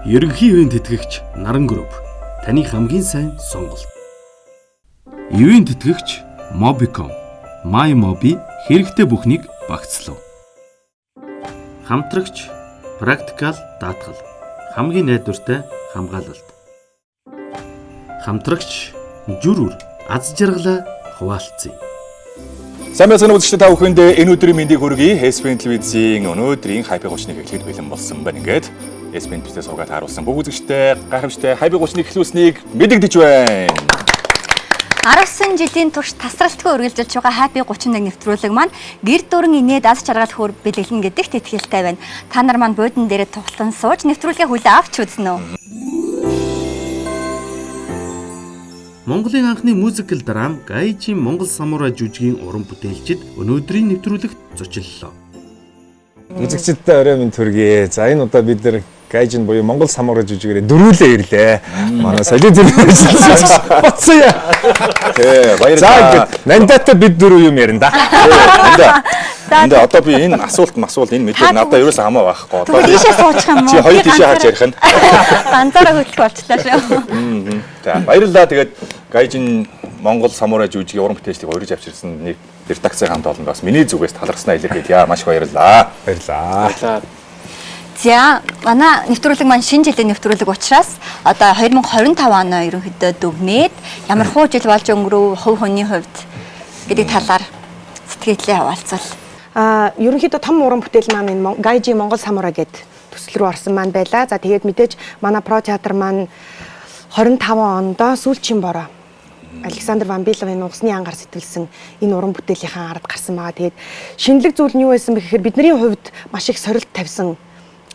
Ерөнхий ивент тэтгэгч Наран групп таны хамгийн сайн сонголт. Ивент тэтгэгч Mobicom MyMobi хэрэгтэй бүхнийг багцлав. Хамтрагч Practical даатгал хамгийн найдвартай хамгаалалт. Хамтрагч Жүрүр аз жаргалаа хуваалцъя. Сайн байцгаана үзэгчдээ та бүхэнд энэ өдрийн мэндийг хүргэе. SBN телевизийн өнөөдрийн Happy 31 эхлэх бэлэн болсон байна. Ингээд SBN телевизээс суугаад харуулсан бүх үзэгчдээ гайхамшигтай Happy 31 эхлүүлснийг мэдэгдэж байна. 19 жилийн турш тасралтгүй үргэлжилж байгаа Happy 31 нэвтрүүлэг маань гэр дүрэн инээд аз жаргал хөөр бэлгэлнэ гэдэгт итгэлтэй байна. Та нар маань буудан дээрээ тухлан сууж нэвтрүүлгээ хүлээн авч үзнэ үү? Монголын анхны мюзикл драм Гайжийн Монгол самурай жүжигийн уран бүтээлчид өнөөдрийн нэвтрүүлэгт зочлолоо. Үзэгчдээ орой минь төргий. За энэ удаа бид нэр Гайжин буюу Монгол самурай жүжигээрээ дөрүүлээ ирлээ. Манай солид боцсон яа. Тэ баярлалаа. За нандаатай бид дөрөв юм ярина да. Эндээ одоо би энэ асуулт энэ мэдээ надад ерөөсөө хамаа байхгүй. Одоо тийшээ суучих юм уу? Чи хоёр тийшээ харж ярих нь. Ганцаараа хөдлөх болчлаа шүү. За баярлалаа. Тэгээд Гайжин Монгол самурай жүжигийн уран бүтээлчдийг урьж авчирсан нэг редакцийн хамт олон бас миний зүгээс талархснаа илэрхийлье. Маш баярлалаа. Баярлалаа. За манай нэвтрүүлэг маань шинэ жилийн нэвтрүүлэг учраас одоо 2025 оноо ерөнхийдөө дүгнээд ямар хуу жил болж өнгөрөв, хувь хүний хувьд гэдэг талаар сэтгэлээ хаваалцвал. Ерөнхийдөө том уран бүтээл маань энэ Гайжи Монгол самурай гэдэг төсөл рүү орсон маань байлаа. За тэгээд мэдээж манай про театр маань 25 онд сүүлчийн бороо Александр Вамбиловын Усны ангаар сэтгүүлсэн энэ уран бүтээлийнхаа ард гарсан байгаа. Тэгээд шинэлэг зүйл нь юу байсан бэ гэхээр бидний хувьд маш их сорилт тавьсан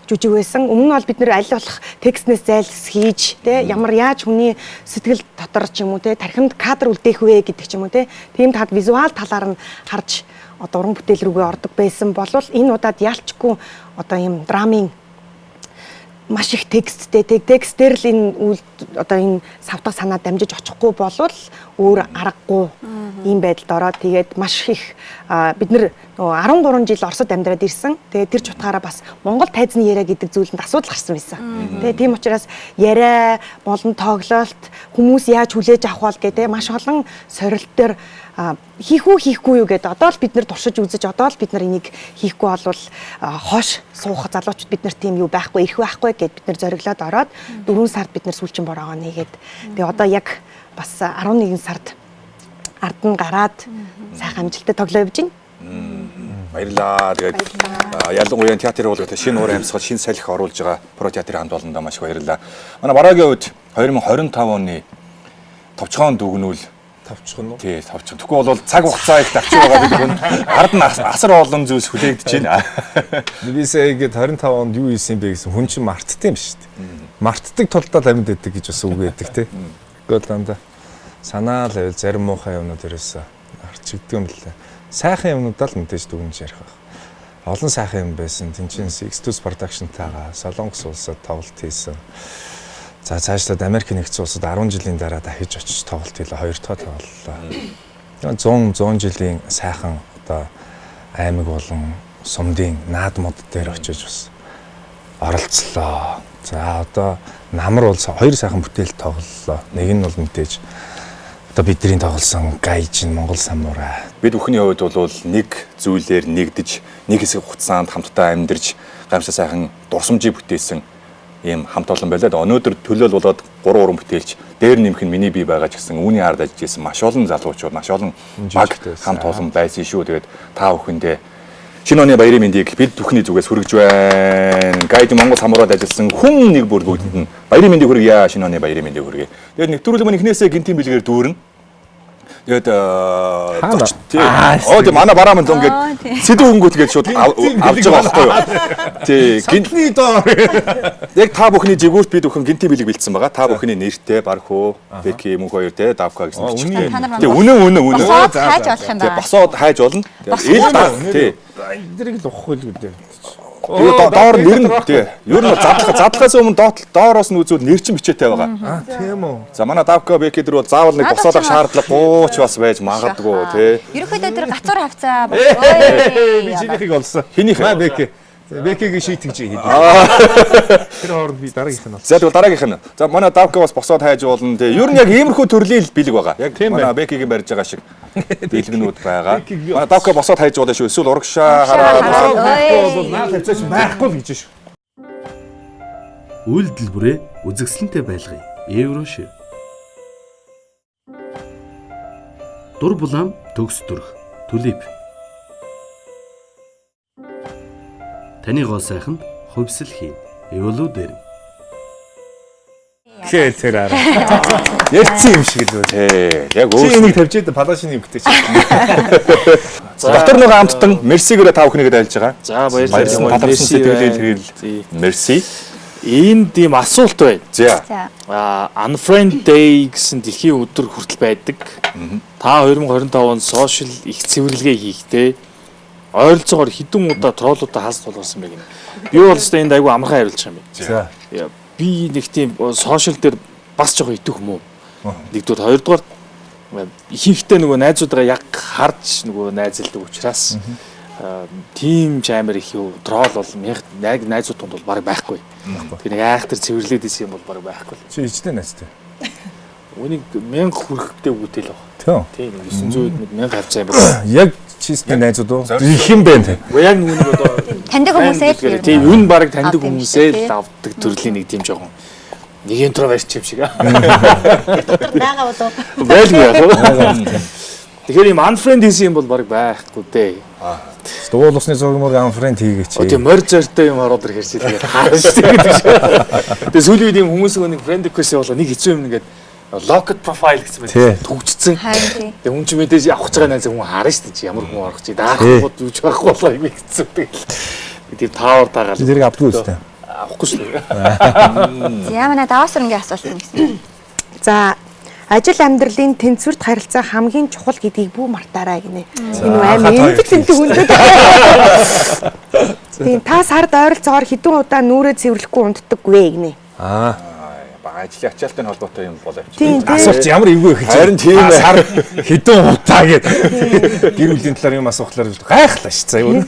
жүжиг байсан. Өмнө нь бол бид нэр аль болох текстнээс зайлс хийж тэ ямар яаж хүний сэтгэл дотор ч юм уу тэ тархинд кадр үлдээх вэ гэдэг ч юм уу тэ тийм таад визуал талаар нь харж одоо уран бүтээл рүүгээ ордог байсан болвол энэ удаад ялчгүй одоо ийм драмын маш их тексттэй текстээр л энэ одоо энэ савтаг санаа дамжиж очихгүй болвол өөр аргагүй ийм байдалд ороод тэгээд маш их бид нэр 13 жил Оросд амьдраад ирсэн. Тэгээд тэр чутгаараа бас Монгол тайзны яриа гэдэг зүйлэнд асуудал гарсан байсан. Тэгээд тийм учраас яриа болон тоглолт хүмүүс яаж хүлээж авах вэ гэдэг маш олон сорилт төр хийх үү хийхгүй юу гэдэг одоо л бид нэр туршиж үзэж одоо л бид нар энийг хийхгүй болвол хоош суух залуучууд бид нар тийм юу байхгүй ирэх байхгүй гэд бид нар зориглоод ороод 4 сард бид нар сүүлчийн бороогоо нээгээд тэгээ одоо яг бас 11 сард ард нь гараад сайхан амжилттай тоглоо явж байна. Баярлалаа. Тэгээд ялангуяа театрын уулгад шинэ уур амьсгал шинэ салхи оруулж байгаа про театрын хамт олондоо маш баярлалаа. Манай бараагийн үед 2025 оны товчхон дүгнүүл Тавчхан уу? Тий, тавчхан. Тэгэхгүй бол цаг хугацаа их тавч байгаа бид хүн ард нь асар олон зүйлс хүлээгдэж байна. Бисээ ингээд 25 онд юу хийсэн бэ гэсэн хүн чинь мартдаг юм шүү дээ. Мартдаг тулдаа амьд байдаг гэж бас үг байдаг тий. Гэхдээ дандаа санаа л байвал зарим муухай юмнууд ерөөсөө арчигддаг юм лээ. Сайхан юмнуудаа л мэдээж дүгнэж ярих байх. Олон сайхан юм байсан. Тэнцэнс X2 production-тайгаа Солонгос улсад тоглолт хийсэн. За цаашлаад Америк нэгдсэн улсад 10 жилийн дараа дахиж очиж тоглолт хийлээ. 2 дахь тоглолоо. 100 жилийн сайхан одоо аймаг болон сумдын наадмууд дээр очиж бас оролцлоо. За одоо намар бол 2 сайхан бүтээл тоглолоо. Нэг нь бол мэдээж одоо бидний тоглосон Гайжин Монгол самурай. Бид бүхний хувьд бол нэг зүйлээр нэгдэж, нэг хэсэг хугацаанд хамтдаа амьдарч, гамшаа сайхан дурсамжийг бүтээсэн ийм хамт олон байлаа. Өнөөдөр төлөөл болоод 3 уран бүтээлч дээр нэмэх нь миний бие байгаа ч гэсэн үүний ард ажиллаж исэн маш олон залуучууд, маш олон баг хамт олон байсан шүү. Тэгээд та бүхэндээ шинэ оны баярын мэндийг бид бүхний зүгээс хүргэж байна. Гайжин Монгол самурайд ажилласан хүн нэг бүр бүгдэнд нь баярын мэндийг хүргье. Шинэ оны баярын мэндийг хүргье. Тэгээд нэвтрүүлэг маань эхнээсээ гинтийн бэлгээр дүүрнэ. Тэгээд тийм манай бараа манд ингээд сэдв хөнгөт гэж шууд авч байгаа байхгүй юу? Тий, гинтний доор. Яг та бүхний жигүүрт бид бүхэн гинти бэлэг бэлдсэн байгаа. Та бүхний нэртэй Бархуу, Беки, Мөнх хоёр те Давка гэсэн бичгтэй. Тий, үнэн. Босоод хайж болох юм байна. Босоод хайж болно. Тэгээд тий. Эднийг л ухах хөл гэдэг. Тэгээд доор нэр нь тий. Ер нь задлахаас өмнө доороос нь үзвэл нэр чинь бичээтэй байгаа. Тийм үү. За манай Давка Беки дэр бол заавал нэг босоодох шаардлага бууч бас байж магадгүй тий. Ерөнхийдөө тэр гацуур хавцаа Би чинийхийг олсон. Хинийх? Маа Беки. Бекигийн шийтгэж хийлээ. Тэр хооронд би дараагийнх нь бол. За тэгвэл дараагийнх нь. За манай Давка бас босоод хайж уулна. Тэгээ ер нь яг иймэрхүү төрлийн бэлэг байгаа. Яг манай Бекигийн барьж байгаа шиг бэлгнүүд байгаа. Манай Давка босоод хайж уулаа шүү. Эсвэл урагшаа хараад бол наад тавьцаач байхгүй л гэж шүү. Үйлдэл бүрээ үзэгсэлэнтэй байлгая. Еврошир. Дур булаам төгс дүрх. Түлип. Таны гоо сайханд хувьсэл хийн. Эволу дээр. Тэгэхээр тэр арай. Ярьсан юм шиг л үү. Тий. Яг Чи өөр. энийг тавьчаад палашины юм гэдэг чинь. Дотор нөгөө амттан мерсигээрээ тав хүнийгээ дайлж байгаа. За Баярлалаа. Талархсан сэтгэлээр хэрэл. Мерси. Энд ийм асуулт байна. За. За. Unfriend Day гэсэн дэлхийн өдөр хүртэл байдаг. Та 2025 онд сошиал их цэвэрлэгээ хийхдээ ойролцоогоор хэдэн удаа троллуудаа хас тулгарсан бэ гэнэ. Би бол өстой энд айгүй амархан хариулж байгаа юм За. байна. Би нэг тийм сошиал дээр бас жоохон итэх юм уу? Нэгдүгээр хоёрдугаар ихэнхдээ нөгөө найзуудаа яг харж нөгөө найзалдаг учраас тим ч амар их юу тролл бол яг найзууд тунд бол баг байхгүй. Тэр нэг айхтар цэвэрлээд исэн юм бол баг байхгүй. Чи ичтэй найзтай. Үнийг 1000 хүрэхтэй үгтэй л Тийм. баг. Тийм 900-д 1000 авч байгаа юм байна. Яг чистний найзууд уу? Их юм байна. Уу яг нүг одоо Таньдаг хүмүүсээ л тийм юу н баг таньдаг авдаг юм хүмүүсээ шиг, л авдаг төрлийн нэг тийм жоохон нэг интроверт юм шиг. Бага болоо. Байлгүй яг. Тэгэхээр юм unfriend хийсэн юм бол баг байхгүй дээ. Дуул усны зургмөр анфрент хийгээч. Тийм морь зортой юм ороод ир хэрсээ тэгээд хааш гэдэг шиг. Тэгээ сүүлийн үед юм хүмүүс нэг friend request явуулаа нэг хэцүү юм ингээд locked profile гэсэн Тий. мэт төгжцсэн. харин тий. Тэгээ хүн ч мэдээж авах гэж байгаа найз хүн харна шүү дээ чи ямар хүн орох чи даахгүй юуч байхгүй болоо юм хэцүү тэгэл. Тэр таавар тагаал. Чи зэрэг авдгүй үстэй. Авахгүй шүү дээ. За манай даваасрынгийн асуулт юм гэсэн. За ажил амьдралын тэнцвэрт харилцаа хамгийн чухал гэдгийг бүү мартаарай гинэ. Энэ амар эмзэг сэнтэг хүндэд. Тийм та сард ойролцоогоор хэдэн удаа нүрээ цэвэрлэхгүй унтдаггүй гинэ. Ажлын ачаалттай холбоотой юм болоо. Тийм Асуулт ямар эвгүй их. Харин тийм ээ. Сар хэдэн удаа гэдэг. Гэр бүлийн талаар юм асуухлаар гайхлаа ш. За юу.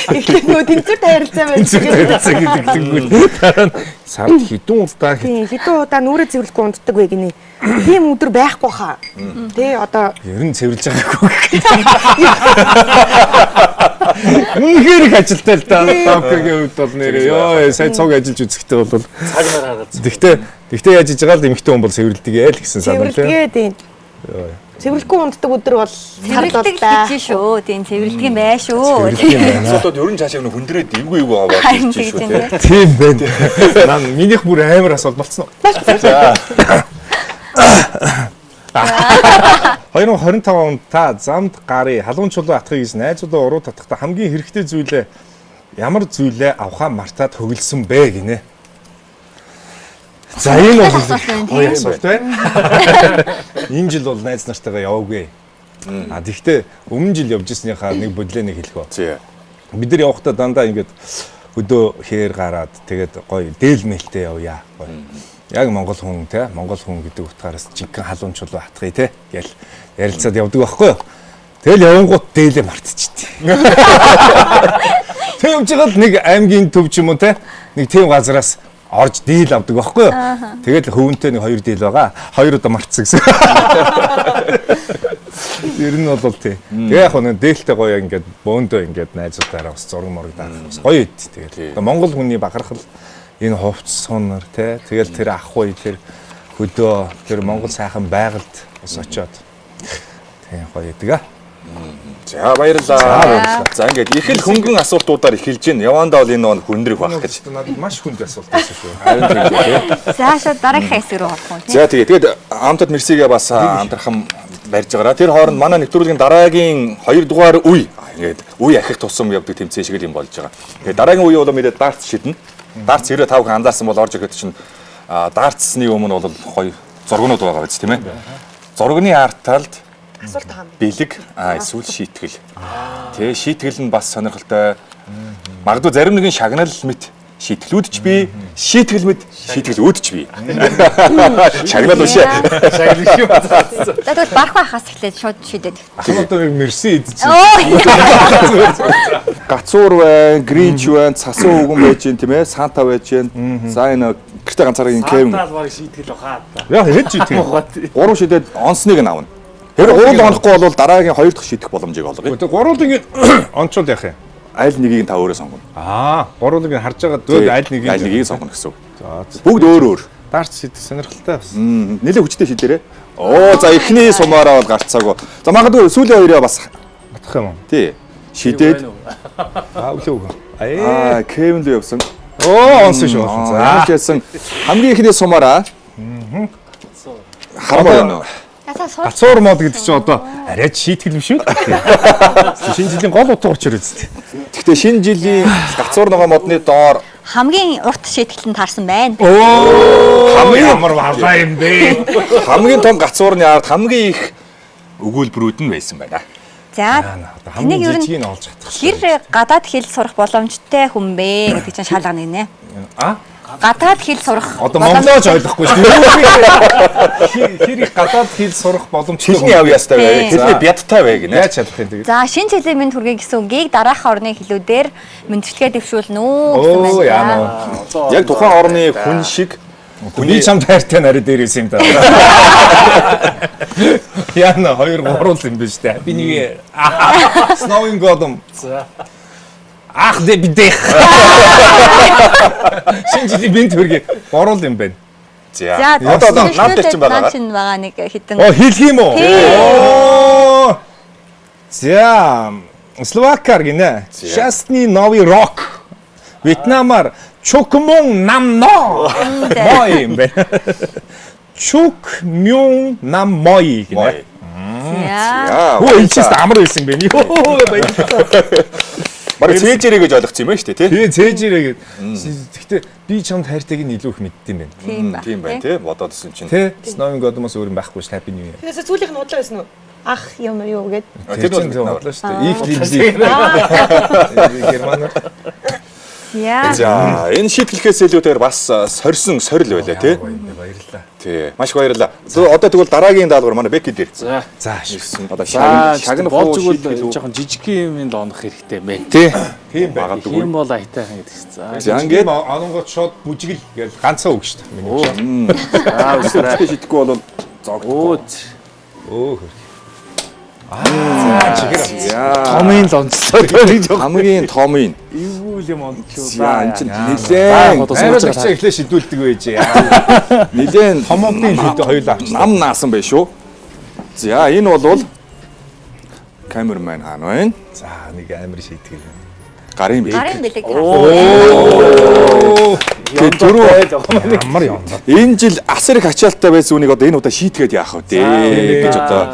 Эхлээд нөгөө тэнцвэрт харилцаа байж гэдэг. Сард хэдэн удаа тийм хэдэн удаа нүрээ цэвэрлэхгүй унтдаггүй гинэ. Тийм өдөр байхгүй хаа. Тэ одоо ер нь цэвэрлж байгаагүй. Үнэхээр их ажилтай л да. Давкагийн үед бол нэрээ ёо сайн цог ажиллаж үзэхтэй бол Цаг нар хараад. Гэхдээ яаж иж байгаа л эмхтэн хүн бол цэвэрлдэг ээ л гэсэн санаа л. цэвэрлэгээ тийм. Цэвэрлэхгүй унтдаг өдөр бол сард бол Цэвэрлдэг да. гэж шүү. Тийм цэвэрлдэг юм бай шүү. Цэвэрлдэг юм байна. Асуудууд ер нь цаашаа нэг хүндрээд эвгүй аваад Харин ирж шүү тэгж те. байна. Тийм байна. Наа минийх бүр амар асуулт болцсон уу? За. 2025 онд та замд гарыг халуун чулуу атахыг гэж найзуудаа уруу татахдаа хамгийн хэрэгтэй зүйлээ ямар зүйлээ авахаа мартаад хөглсөн бэ гинэ. За энэ бол гоё асуулт байна. Энэ жил бол найз нартайгаа яваагүй. Тэгвэл өмнө жил явж ирснийхаа нэг бодлооны хэлэх ба. За. Бид нар явахдаа дандаа ингээд өдөө хээр гараад тэгээд гоё дээл мэлтэй явъя. Гоё. Яг Монгол хүн те Монгол хүн гэдэг утгаараас жинхэнэ халуун чулуу хатгая те гэл ярилцаад явдаг байхгүй юу. Тэгэл явангууд дээлээ мартчихтий. Тэг явж байгаа л нэг аймгийн төв ч юм уу те нэг тийм газараас орж дээл авдаг байхгүй юу. Тэгэл хөвөнтэй нэг 2 дээл байгаа. 2 удаа мартсан гэсэн. Ер нь бол тий. Тэгээ яг нэг дээлтэй гоё ингээд бөөндөө ингээд найзуудаараа бас зураг морог даах бас гоё ид. Тэгээд Монгол хүний бахархал энэ хувцс сунар тий. Тэгэл тэр ах уу тэр хөдөө тэр Монгол сайхан байгальд бас очиод тий гоё идэг аа. За баярлалаа. За ингээд их л хөнгөн асуултуудаар эхэлж гин. Явандаа бол энэ хүндрэх байх гэж. Надад маш хүнд асуулт байсан шүү. Харин тийм тий. Заашаа дараагийн хэсэг рүү орох уу. За тэгээд амтад мерсигээ бас амтрахам барьж байгаараа. Тэр хооронд манай нэвтрүүлгийн дараагийн 2 дугаар үе ингээд үе ахих тусам явдаг тэмцээн шиг л юм болж байгаа. Тэгээд дараагийн үе бол мэдээ дартс шиднэ. Дартс 95 хүн анзаарсан бол орж ирэхэд чинь дартсны өмнө бол гоё зургнууд байгаа биз тийм ээ. Зургны арт-талд Асуулт байгаа юм. бэлэг эсвэл шийтгэл. Тэгээ шийтгэл нь бас сонирхолтой. Магадгүй зарим нэгэн шагнал мэт шийтгэлүүд ч бий, шийтгэл мэт шийтгэлүүд ч бий. Шагнал үшээ. Шагнал шүү. Тэгвэл барах байхаас эхлээд шууд шийдээд. Одоо мерси идэж. Оо. Гацуур байна, Гринч байна, цасан үгэн байж гин тийм ээ, Санта байж гин. За энэ гэртээ ганцаараа Кевин. Сантал баг шийтгэл ухаад. Яа хэд жийтэй. 3 шидэд онцныг нь авна. Тэр уул онохгүй бол дараагийн 2 дахь шийдэх боломжийг олгоё. Тэг гуруулыг ингэ онцол яах юм. Аль нэгийг та өөрөө сонгоно. Гуруулыг харж байгаа дөө аль нэгийг сонгоно гэсэн үг. За Бүгд өөр өөр. дарц шийдэх сонирхолтой бас. Нэлээ хүчтэй шийдээрээ. Оо за эхний сумаараа бол гарцаагүй. За магадгүй сүүлийн хоёроо бас Батах юм уу? тий. Шийдээд Өглөө. Кевин л явсан. Онсон шүү. За хэлсэн хамгийн ихний сумаараа. Хармаа байна уу? Гацуур мод гэдэг чинь одоо арайч шийтгэл юм шүү. Шинэ жилийн гол утга учир үст. Гэхдээ шинэ жилийн гацуур нөгөө модны доор Хамгийн урт шийтгэлэнд таарсан байна. Хамгийн амар баалаа юм бэ. хамгийн том гацуурны ард хамгийн их өгүүлбэрүүд нь байсан байна. За Хамгийн ер нь жижигийг олж чадах. хэр гадаад хэл сурах боломжтой хүн бэ гэдэг чинь шалгана гинэ. Гадаад хэл сурах Одоо монголооч ойлгохгүй шүү. Хэр их гадаад хэл сурах боломжтой Хэлний авьяастай бай. Хэлний бядтай бай гинэ. яаж чадах юм тэгээд. За шинэ жилийн мэнд хүргэе гэсэн үгийг дараах орны хэлүүдээр мэндчлэгээ дэвшүүлнэ үү гэсэн Оо байна. яа. Яг тухайн орны хүн шиг Би чамд хайртай нарийн дээрээс юм да. Яна 2 3 юм биш үү? Би нэг Snowing Godom. Ах дэ бидэх. Шинжили бинт хүргээ борол юм байна. За одоо намтай чинь байгаа. Чинь байгаа нэг хитэн. Хэлэх юм уу? За Словакаар гинэ. Шастны новый рок. Вьетнамаар Чукмун намно. Мой юм бэ. Чукмун нам мой гинэ. За. Хөө энэ ч амар байсан бэ. Йоо баярлалаа. Бараг цээжэрэй гэж ойлгосон юм байна шүү дээ тий. Тэгээ цээжэрэй гэд. Гэхдээ би чамд хайртайг нь илүү их мэддэм байна. Тийм байна тий. Бодоодсэн чинь. Тэ? Snowing God-оос өөр юм байхгүй ш Happy New Year. Тэгээс сүүлийнх нь удлаа байсан уу? Ах юм юу гэд. Тэр чинь бодлоо шүү дээ. Их лимзик. Германаар. Яа. За энэ шийдвэрлэхээс илүүтэйгээр бас сорьсон сорил байлаа тий. Баярлалаа. Тий. Маш их баярлалаа. Одоо тэгвэл дараагийн даалгавар манай Беки дээр. За. За Одоо За шагнах болж уу игэл жоохон жижиг юм лонох хэрэгтэй мэн. Тий. тийм байна. магадгүй. Тийм бол айтайхан гэдэг чинь. За ингээд ононгод шууд бүжигэл гэж ганцаа үг шүү дээ. За үсрээ. шийдэхгүй бол зогдоо. Өө. Яа. Томын лонцлоо гэж Хамгийн томын. эвгүй юм онцлоо. За энэ чинь одоо нэлээд сууж Найруулагчаа эхлээ шидүүлдэг байж. нэлээд Томоодын хэд хоёул авч. нам наасан байх шүү. За энэ бол камерман хаан байна. За нэг амар шийтгэл. Гарын бий. Гарын бэлэг. Ямар юм бэ? Энэ жил асар их ачаалттай байсан үнийг одоо энэ удаа шийтгээд яах вэ гэж одоо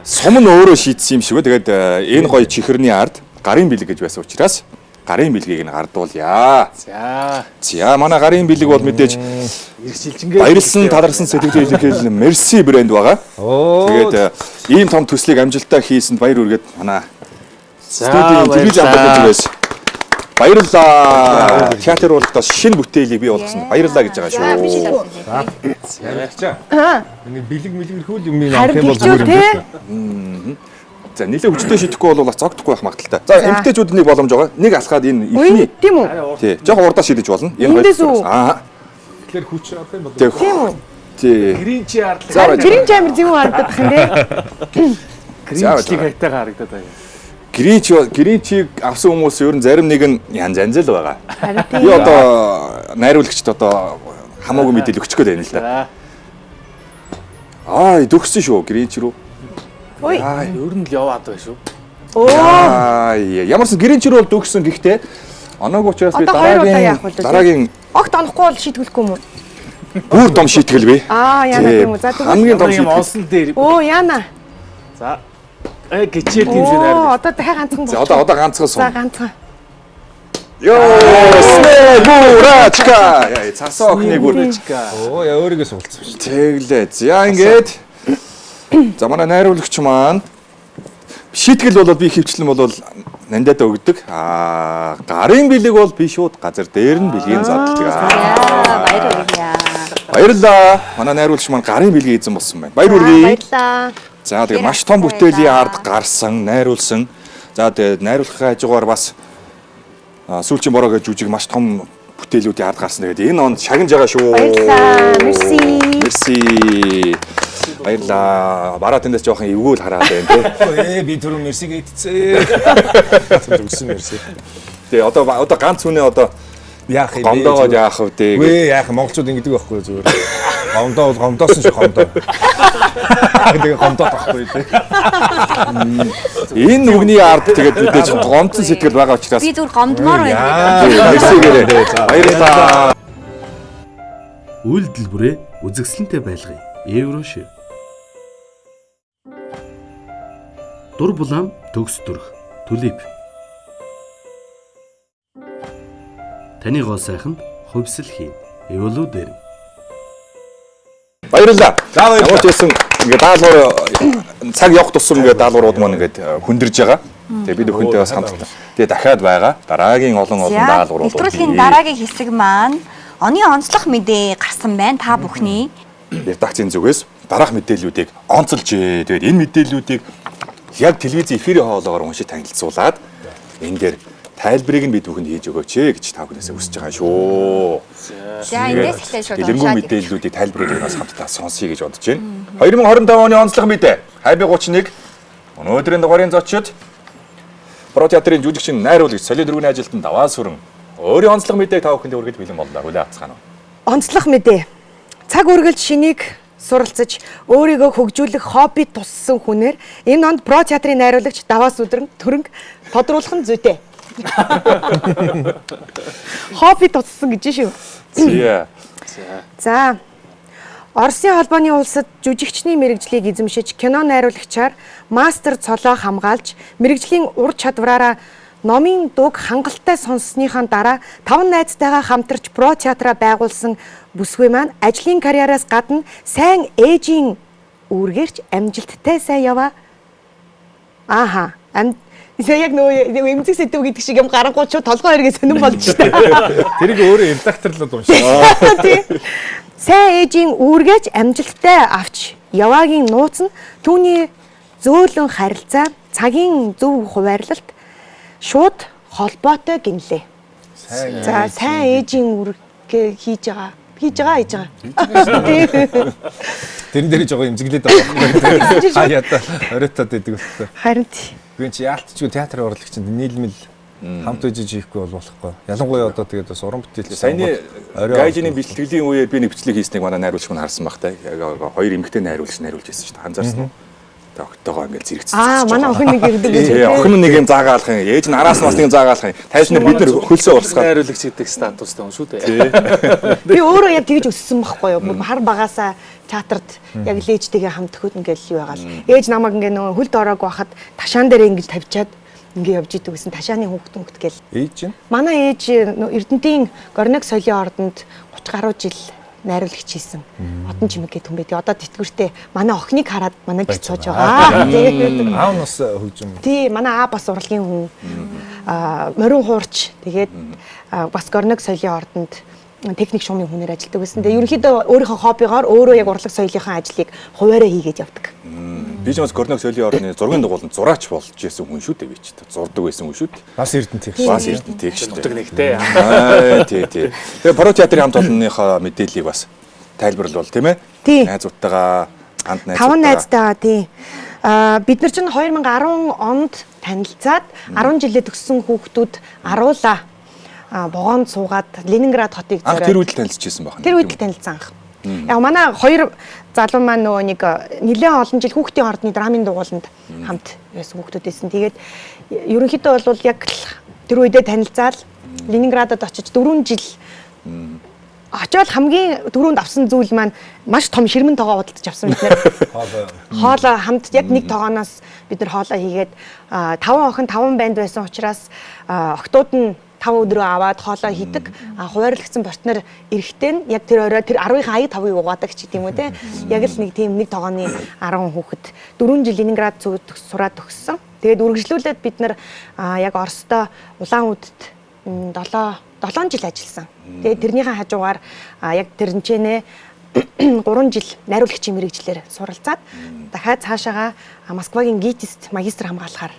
сум нь өөрөө шийдсэн юм шиг үү. Тэгээд энэ гоё чихэрний ард гарын бэлэг гэж байсан учраас гарын бэлгийг нь гардуулъя. За манай гарын бэлэг бол мэдээж баярлсан талархсан сэтгэлдээ Mercy брэнд байгаа. Тэгээд ийм том төслийг амжилттай хийсэнд баяр үргээд манай студийн телевиз амтлагч байсан. Баярлалаа. Театр урлагтаас шинэ бүтээлийг бий болгосон. Баярлалаа гэж байгаа шүү. Яригчаа. Нэг бэлэг хөл юм юм Харин авах юм бол тэгжүү зүгээр те. юм. За нэлээд хүчтэй шидэхгүй бол бас зогдохгүй байх магадaltaй. За эмгтээчүүд нэг боломж байгаа. Нэг алхаад энэ Үгүй ихний тийм үү? тий жоохон урдаа шидэж болно. Эндээс үү? Тэгэхээр хүч авах юм бол тий. Тийм үү? Тий. Гринч ард. За Гэрийн чамир зэвүүн харагдах юм те. Гринчлиг хайтайгаа харагдаад байна. Гринчийг авсан хүмүүс ер нь зарим нэг нь янз янз л байгаа. Харин Би тийм. одоо найруулагчд одоо хамаагүй мэдээлэл өгч гээд байна л да. За. Дөгсөн шүү Гринч рүү. Ой. Ер нь л яваад байна шүү. Ямарсан Гринч рүү бол дөгсөн гэхдээ оноог учраас би Одоо хоёр удаа яах вэ? дараагийн Огт онохгүй бол шийдвэрлэхгүй юм уу? бүр том шийтгэл бий. Яна тийм үү. За Хамгийн том Том юм шийтгэл. онсон дээр. яна. За. Гिचээр тийм шиг найр. Одоо дахиад ганцхан. За одоо ганцхан За сум. ганцхан. Йоо, снэгурачка. Цасаа охны бүр. оо яа өөрийгөө суулцсан шүү. Тэглээ. За ингээд. За манай найруулагч маань шийтгэл бол би хөвчлэн бол нандаад өгдөг. Гарын бэлэг бол би шууд газар дээр нь бэлгийн заддаг. Баяр хүргье. Баярлалаа. Манай найруулагч маань гарын бэлгийн эзэн болсон байна. Баяр хүргэе. Баярлаа. За тэгээ маш том бүтээлийн ард гарсан, найруулсан. За тэгээ найруулгын хажуугаар бас Сүүлчийн бороо гэж жүжиг маш том бүтээлүүдийн ард гарсан. Тэгээд энэ онд шагнаж байгаа шүү. Баярлалаа. Мерси. Мерси. Баярлалаа. Бараа тэндээс жоохон эвгүүл хараад байна тий. Би түрүү мерси гээдцээ. Зүгсэн мерси. Тэгээ одоо ганц үнэ одоо Яах юм бэ? гомдоогоод яах вэ тий. Үгүй яах монголчууд ингэдэг байхгүй зүгээр. Гомдоо гомдоосон шиг гомдоо. Тэгээ гомдоод байхгүй тий. Энэ үгний ард тэгээд мэдээж гомдсон сэтгэл байгаа учраас Би зүгээр гомдмоор байна. мерсигээрээ баярлалаа. Үйлдэл бүрээ үзэгсэлэнтэй байлгая. Еврошив. Дур булаан төгс дүрх. Түлип. Таны гоо сайханд хувьсэл хийн. Эволүү дээр. Баярлалаа. За баярлалаа. Ямар ч байсан ингээд даалгавар цаг явах тусам ингээд даалгаврууд маань ингээд хүндэрж байгаа. Тэгээ бид өхөнтэй бас хамтдаа. Тэгээ дахиад байгаа. Дараагийн олон даалгаврууд. Нэвтрүүлгийн дараагийн хэсэг маань оны онцлог мэдээ гарсан байна та бүхний. Редакцийн зүгээс дараах мэдээллүүдийг онцолж тэгээд энэ мэдээллүүдийг яг телевизийн эфирийн хоолоогоор уншиж танилцуулаад энэ дээр тайлбарыг нь бид бүхэнд хийж өгөөч гэж та бүхнээсээ хүсэж байгаа шүү. За эндээс ихтэй шууд Дэлгэрэнгүй уншаад. мэдээллүүдийг тайлбаруудыг бас хамтдаа сонсъё гэж бодож байна. 2025 оны онцлог мэдээ. Хайби 31 өнөөдрийн дугаарын зочид Про театрын жүжигчин найруулагч Солио дөрвийн ажилтан Даваа Сүрэн өөрийн онцлог мэдээг та бүхэнд хүргэж бэлэн боллоо. Хүлээ авцгаана. Онцлог мэдээ. Цаг үргэлж шинийг суралцаж өөрийгөө хөгжүүлэх хобби туссан хүнээр энэ онд Про театрын найруулагч Даваа Сүрэн төрөнг тодруулах нь зүйтэй. Хобби туссан гэж шүү. Зээ. За. Оросын холбооны улсад жүжигчний мэрэгжлийг эзэмшиж кино найруулагчаар мастер цолоо хамгаалж мэрэгжлийн ур чадвараараа номын дуг хангалттай сонссныхаа дараа 5 найзтайгаа хамтарч Про театраа байгуулсан бүсгүй маань ажлын карьераас гадна сайн ээжийн үүргээрч амжилттай сайн яваа. Ааха. Яг нөө эмзэг сэдв гэдэг шиг юм гарангуй ч толгой хэрэгээ сонирн болж штэ. Тэрийг өөрөө редакторлоод уншаа. Тий. Сайн ээжийн үүргэж амжилттай авч яваагийн нууц нь түүний зөөлөн харилцаа, цагийн зөв хуваарлалт шууд холбоотой гинлээ. За сайн ээжийн үүргээ хийж байгаа. Тэрэн дээр жоо имзэглээд байгаа. Хаяа та оройтод идэг болтой. Харин тий. Гүн чи яалтчгүй театрын урлагчинд нийлмэл хамт үжиж хийхгүй бол болохгүй. Ялангуяа одоо тэгээд бас уран бүтээлч Саяны гайжины бэлтгэлийн үеэр би нэвчлэг хийснийг манай найруулагч маань харсан баг та. Яг хоёр эмэгтэй найруулагч найруулж байсан шүү дээ. Анзаарсан уу? Тэ октогоо ингээл зэрэгцсэн. Манай охин нэг ирдэг гэж. Тий, охин нэг юм заагаалах юм. Ээж нь араас нас нэг заагаалах юм. Тайшны бид нар хөлсөө урсгаад. найруулагч гэдэг статустай хүн шүү дээ. Би өөрөө яг тэгж өссөн байхгүй юу? Хар багасаа театрт яг л ээжтэйгээ хамт ингээл юу байгаа л. Ээж намайг ингээ нөгөө хөлд ороог байхад ташаан дээр ингээл тавьчаад ингээ явж идэг гэсэн ташааны хүүхд гэл. ээж нь Манай ээж Эрдэнтийн Горнек соёлын ордонд 30 гаруй жил найруулагч хийсэн. Одон чимэг гэдэг хүн байдаг. Одоо тэтгэвртэй манай охиныг хараад манай гис сууж байгаа. аав нас хөгжим. Тий, манай аа бас урлагийн хүн. Морин хуурч. Тэгээд бас Горнек соёлын ордонд техник шуумын хүнээр ажилладаг байсан. Тэгээ ерөнхийдөө өөрийнхөө хоббигоор өөрөө яг урлаг соёлынхаа ажлыг хуваараа хийгээд явдаг. Би ч бас Горнек соёлын орны зургийн дугууланд зураач болж ирсэн хүн шүү дээ би ч. Зурдаг байсан хүн шүү дээ. Бас Эрдэнэт. Бас Эрдэнэт шүү Нутаг дээ. нэгтэй. Тий, тий. Тэгээ Про театрын хамт олонныхоо мэдээллийг бас тайлбарлал тийм ээ. Тий. Найзуудтайгаа хамт найзуудтайгаа. 5 найзтайгаа тий. Бид нар чинь 2010 онд танилцаад 10 жилээ төгссөн хүүхдүүд аруулаа богоонд суугаад Ленинград хотыг зориод тэр үед танилцчихсан байна. Тэр үед танилцсан анх. Яг манай хоёр залуу маань нөгөө нэг нэлээд олон жил хүүхдийн ордны драмын дугууланд хамт байсан хүүхдүүд байсан. Тэгээд ерөнхийдөө бол яг тэр үедээ танилцаад Ленинградад очиж 4 жил очоод хамгийн түрүүнд авсан зүйл маань маш том ширмэн тоогоо худалдаж авсан бид нэр. Хоолоо хамт яг нэг тоогоноос бид нар хоолоо хийгээд 5 охин 5 банд байсан учраас октод нь 5 өдрөө аваад хоолоо хийдэг. Хуваарлагдсан партнер эрэхтэн яг тэр орой тэр 10-ийн 5-ыг угаадаг ч гэдэм үү те. Яг л нэг тийм нэг тоогооны 10 хүүхэд 4 жил Ленинград сураад төгссөн. Тэгээд үргэлжлүүлээд бид нар яг Оросдоо Улаан-Удад 7 жил ажилласан. Тэгээд тэрнийхээ хажуугаар яг тэрнчэнэ 3 жил найруулагчийн мэрэгчлэр суралцаад дахиад цаашаага Москвагийн ГИТИС магистр хамгаалахаар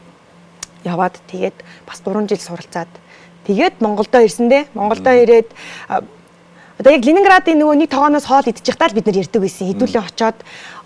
яваад тэгээд бас 3 жил суралцаад Тэгээд Монголдо ирсэндээ Монголдо ирээд одоо яг Ленинградын нөгөө нэг тогооноос хоол идчих таа л бид нар ярьдаг байсан. Хэдүүлээ очоод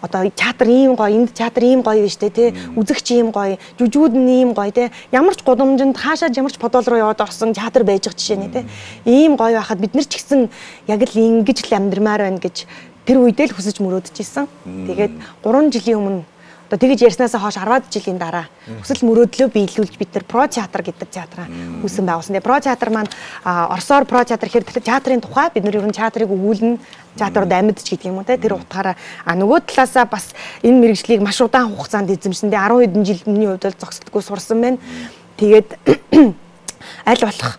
одоо театр ийм гоё, энд театр ийм гоё биш үү те. Үзэгч ийм гоё, жүжигүүд нь ийм гоё те. Ямар ч гудамжинд хаашаа ямар ч подол руу яваад орсон театр байж байгаа жишээ нэ те. Ийм гоё байхад бид нар ч гэсэн яг л ингэж л амьдрмаар байна гэж тэр үедээ л хүсэж мөрөөдөж исэн. Тэгээд 3 жилийн өмнө одоо тэгэж ярьснаасаа хойш 10 жилийн дараа хүсэл мөрөөдлөө биелүүлж бид нар Про театр гэдэг театраа үүсэн байгуулсан. Тэгээ Про театр маань Оросоор Про театр гэхээр театрын тухай бид нар ер нь театрыг өгүүлнэ, театрууд амьдч гэдэг юм уу те. Тэр утгаараа нөгөө талаасаа бас энэ мэрэгжлийг маш удаан хугацаанд эзэмсэндээ 10 хэдэн жилийн хувьд бол зогсдоггүй сурсан байна. Тэгээд аль болох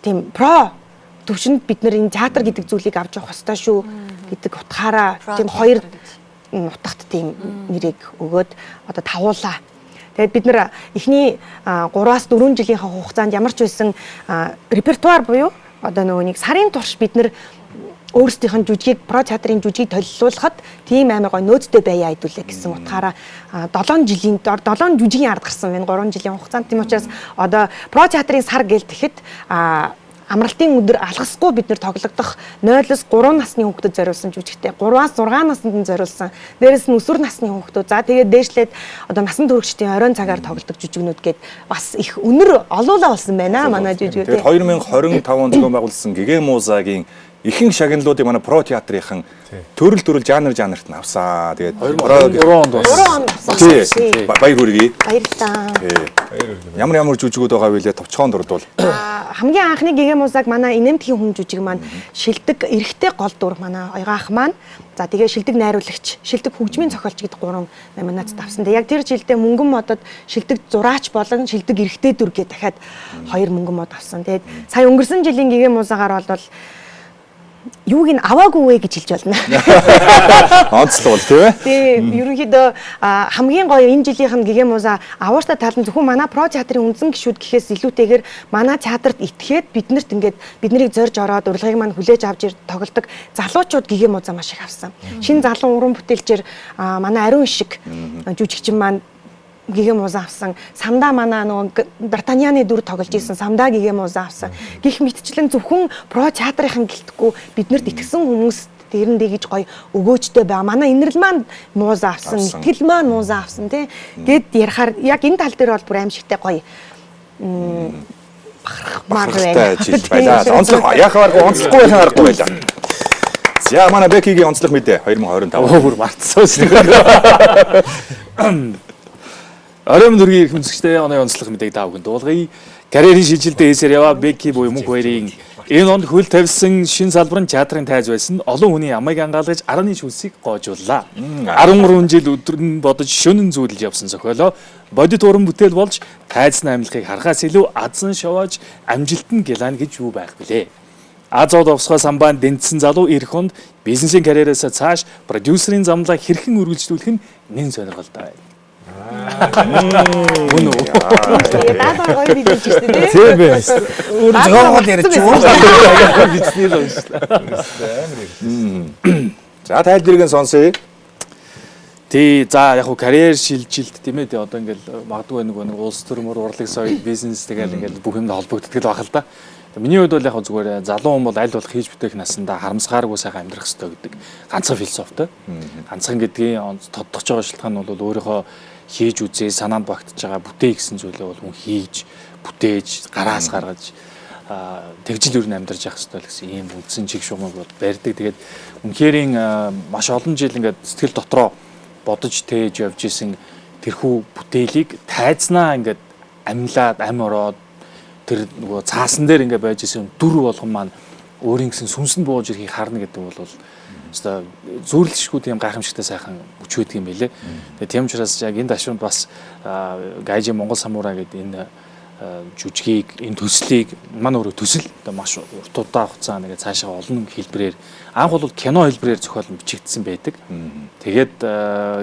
тийм Про төвшөнд бид нар энэ театр гэдэг зүйлийг авч явах ёстой шүү гэдэг утгаараа тийм хоёр утгад тийм нэрийг өгөөд одоо тавуулаа. Тэгээд бид нэр эхний 3-аас 4 жилийнхаа хугацаанд ямар ч байсан репертуар буюу одоо нөгөө нэг сарын турш бид нэр өөрсдийнх нь жүжигийг Про театрын жүжигийг толилуулахад тийм амар гой нөөцтэй байя хэдүүлээ гэсэн утгаараа 7 жүжигийн ард гарсан байна 3 жилийн хугацаанд. Тийм учраас одоо Про театрын сар гээл тэгэхэд амралтын өдөр алгасгүй бид нэр тоглогдох 0-3 насны хүүхдэд зориулсан жүжигтэй 3-аас 6 наснд зориулсан. Дээрээс нь өсвөр насны хүүхдүүд. За тэгээд дээшлээд одоо насан туршидтын оройн цагаар тоглодог жүжигнүүд гээд бас их өнөр олуулаа болсон байна манай жүжигүүд. Тэгээд 2025 он зохион байгуулсан Гэгэ Музагийн ихэнх шагналуудыг манай Про театрынхан төрөл жанрт нь авсан. Тэгээд 3 онд авсан. Баяр хүргэе. Баярлалаа. Ямар жүжигүүд байгаа вэ? Товчхон дурдвал. Хамгийн анхны Гэгэ Музаг манай инэмтгийн хүн жүжиг маань шилдэг эрэгтэй гол дүр манай оёгаах маань. За тэгээ шилдэг найруулагч, шилдэг хөгжмийн зохиолч гэдэг 3 номинацд авсан. Тэгээ яг тэр жилдээ мөнгөн модод шилдэг зураач болон шилдэг эрэгтэй дүр гэдэг дахиад 2 мөнгөн мод авсан. Тэгээд сая өнгөрсөн жилийн Гэгэ Музагаар бол юуг нь аваагүй вэ гэж хэлж байна. Онцлог бол тийм ээ. Тийм ерөнхийдөө хамгийн гоё энэ жилийнх нь Гэгэ Муза авааштай тал нь зөвхөн манай Про театрын үндсэн гишүүд гэхээс илүүтэйгээр манай театрт итгээд биднэрт ингээд биднийг зорж ороод урилгыг маань хүлээж авч тоглодог залуучууд Гэгэ Муза маш их авсан. Шинэ залуу уран бүтээлчээр манай Ариун шиг жүжигчин маань Гэгэ Муза авсан. Самдаа манай нөгөө Д'Артаньяны дүр тоглож исэн Самдаа Гэгэ Муза авсан. Гэх мэтчлэн зөвхөн Про театрынхан гэлтгүй биднэрт итгэсэн хүмүүс тэрэндээ гэж гоё өгөөжтэй байгаа. Манай инэрл маань Муза авсан, итгэл маань Муза авсан тий. Гэд ярихаар яг энэ тал дээр бол бүр аимшигтай гоё бахархмаар байна. Баялаа. Онцлог яхаар онцлохгүй байхын аргагүй байлаа. За манай Бекигийн онцлог мэдээ 2025 бүр мартсан шүү. Оройн дөргийн их хүнсгчтэй оны онцлог мэдээг та бүхэнд дуулгая. Карьерийн шилжилтээ хийсээр яваа Беки буюу мөнх хоёрын энэ онд хөл тавьсан шин салбарын театрын тайз байсан олон хүний амыг ангаалгаж араны шүлсийг гоожууллаа. 13 жил өдрөн бодож шөнөн зүйлж явсан зохиолоо бодит уран бүтээл болж тайзны амьлахыг харахаас илүү адсан шовоож амжилтанд гялана гэж юу байх вүлээ. Азууд овсгой самбаанд дэнтсэн залуу эх хонд бизнесийн карьераасаа цааш продюсерийн замлаа хэрхэн үргэлжлүүлэх нь нэн сонирхолтой байна. Үнэ үү? Даадаа гоё билж штэ тий. Тийм байна. Өөр зөөгөл яриад бичний л уншлаа. За тайлбарыг сонсъё. Тий, за яг хуу карьер шилжилт тийм ээ. Одоо ингээл магадгүй нэг улс төрөмөр урлаг соёл бизнес тэгэл ингээл бүх юмд холбогддог л байх л да. Миний хувьд бол яг зүгээр залуу хүн бол аль болох хийж бүтээх насандаа харамсгааргүй сайхан амьдрах хэрэгтэй гэдэг ганцхан философитой. Ганцхан гэдгийн тодтогч байгаа шалтгаан нь бол өөрийнхөө хийж үзээ санаанд багтж байгаа бүтээх гэсэн зүйлээ бол хүн хийж бүтээж гараас гаргаж тэгжил юу амьдарч явах хэрэгтэй л гэсэн ийм үндсэн чиг шугамыг бол барьдаг. Тэгээд үнэхэрийн маш олон жил ингээд сэтгэл дотроо бодож тээж явж исэн тэрхүү бүтээлийг тайзнаа ингээд амьлаад ам ороод тэр нөгөө цаасан дээр ингээд байж исэн дүр болгон маань өөрийн гэсэн сүнсэнд бууж ирэхийг харна гэдэг бол өстой зүрлэшгүй тийм гайхамшигтай сайхан өчөөд юм байлээ. Тэгээ тийм учраас яг энэ ташуунд бас Гайжи Монгол самурай гэдэг энэ жүжигийг энэ төслийг манай өөрөө төсөл одоо маш урт удаа хугацаа нэгэ цаашаа олон хэлбэрээр анх бол кино хэлбэрээр зохиол бичигдсэн байдаг. Тэгээд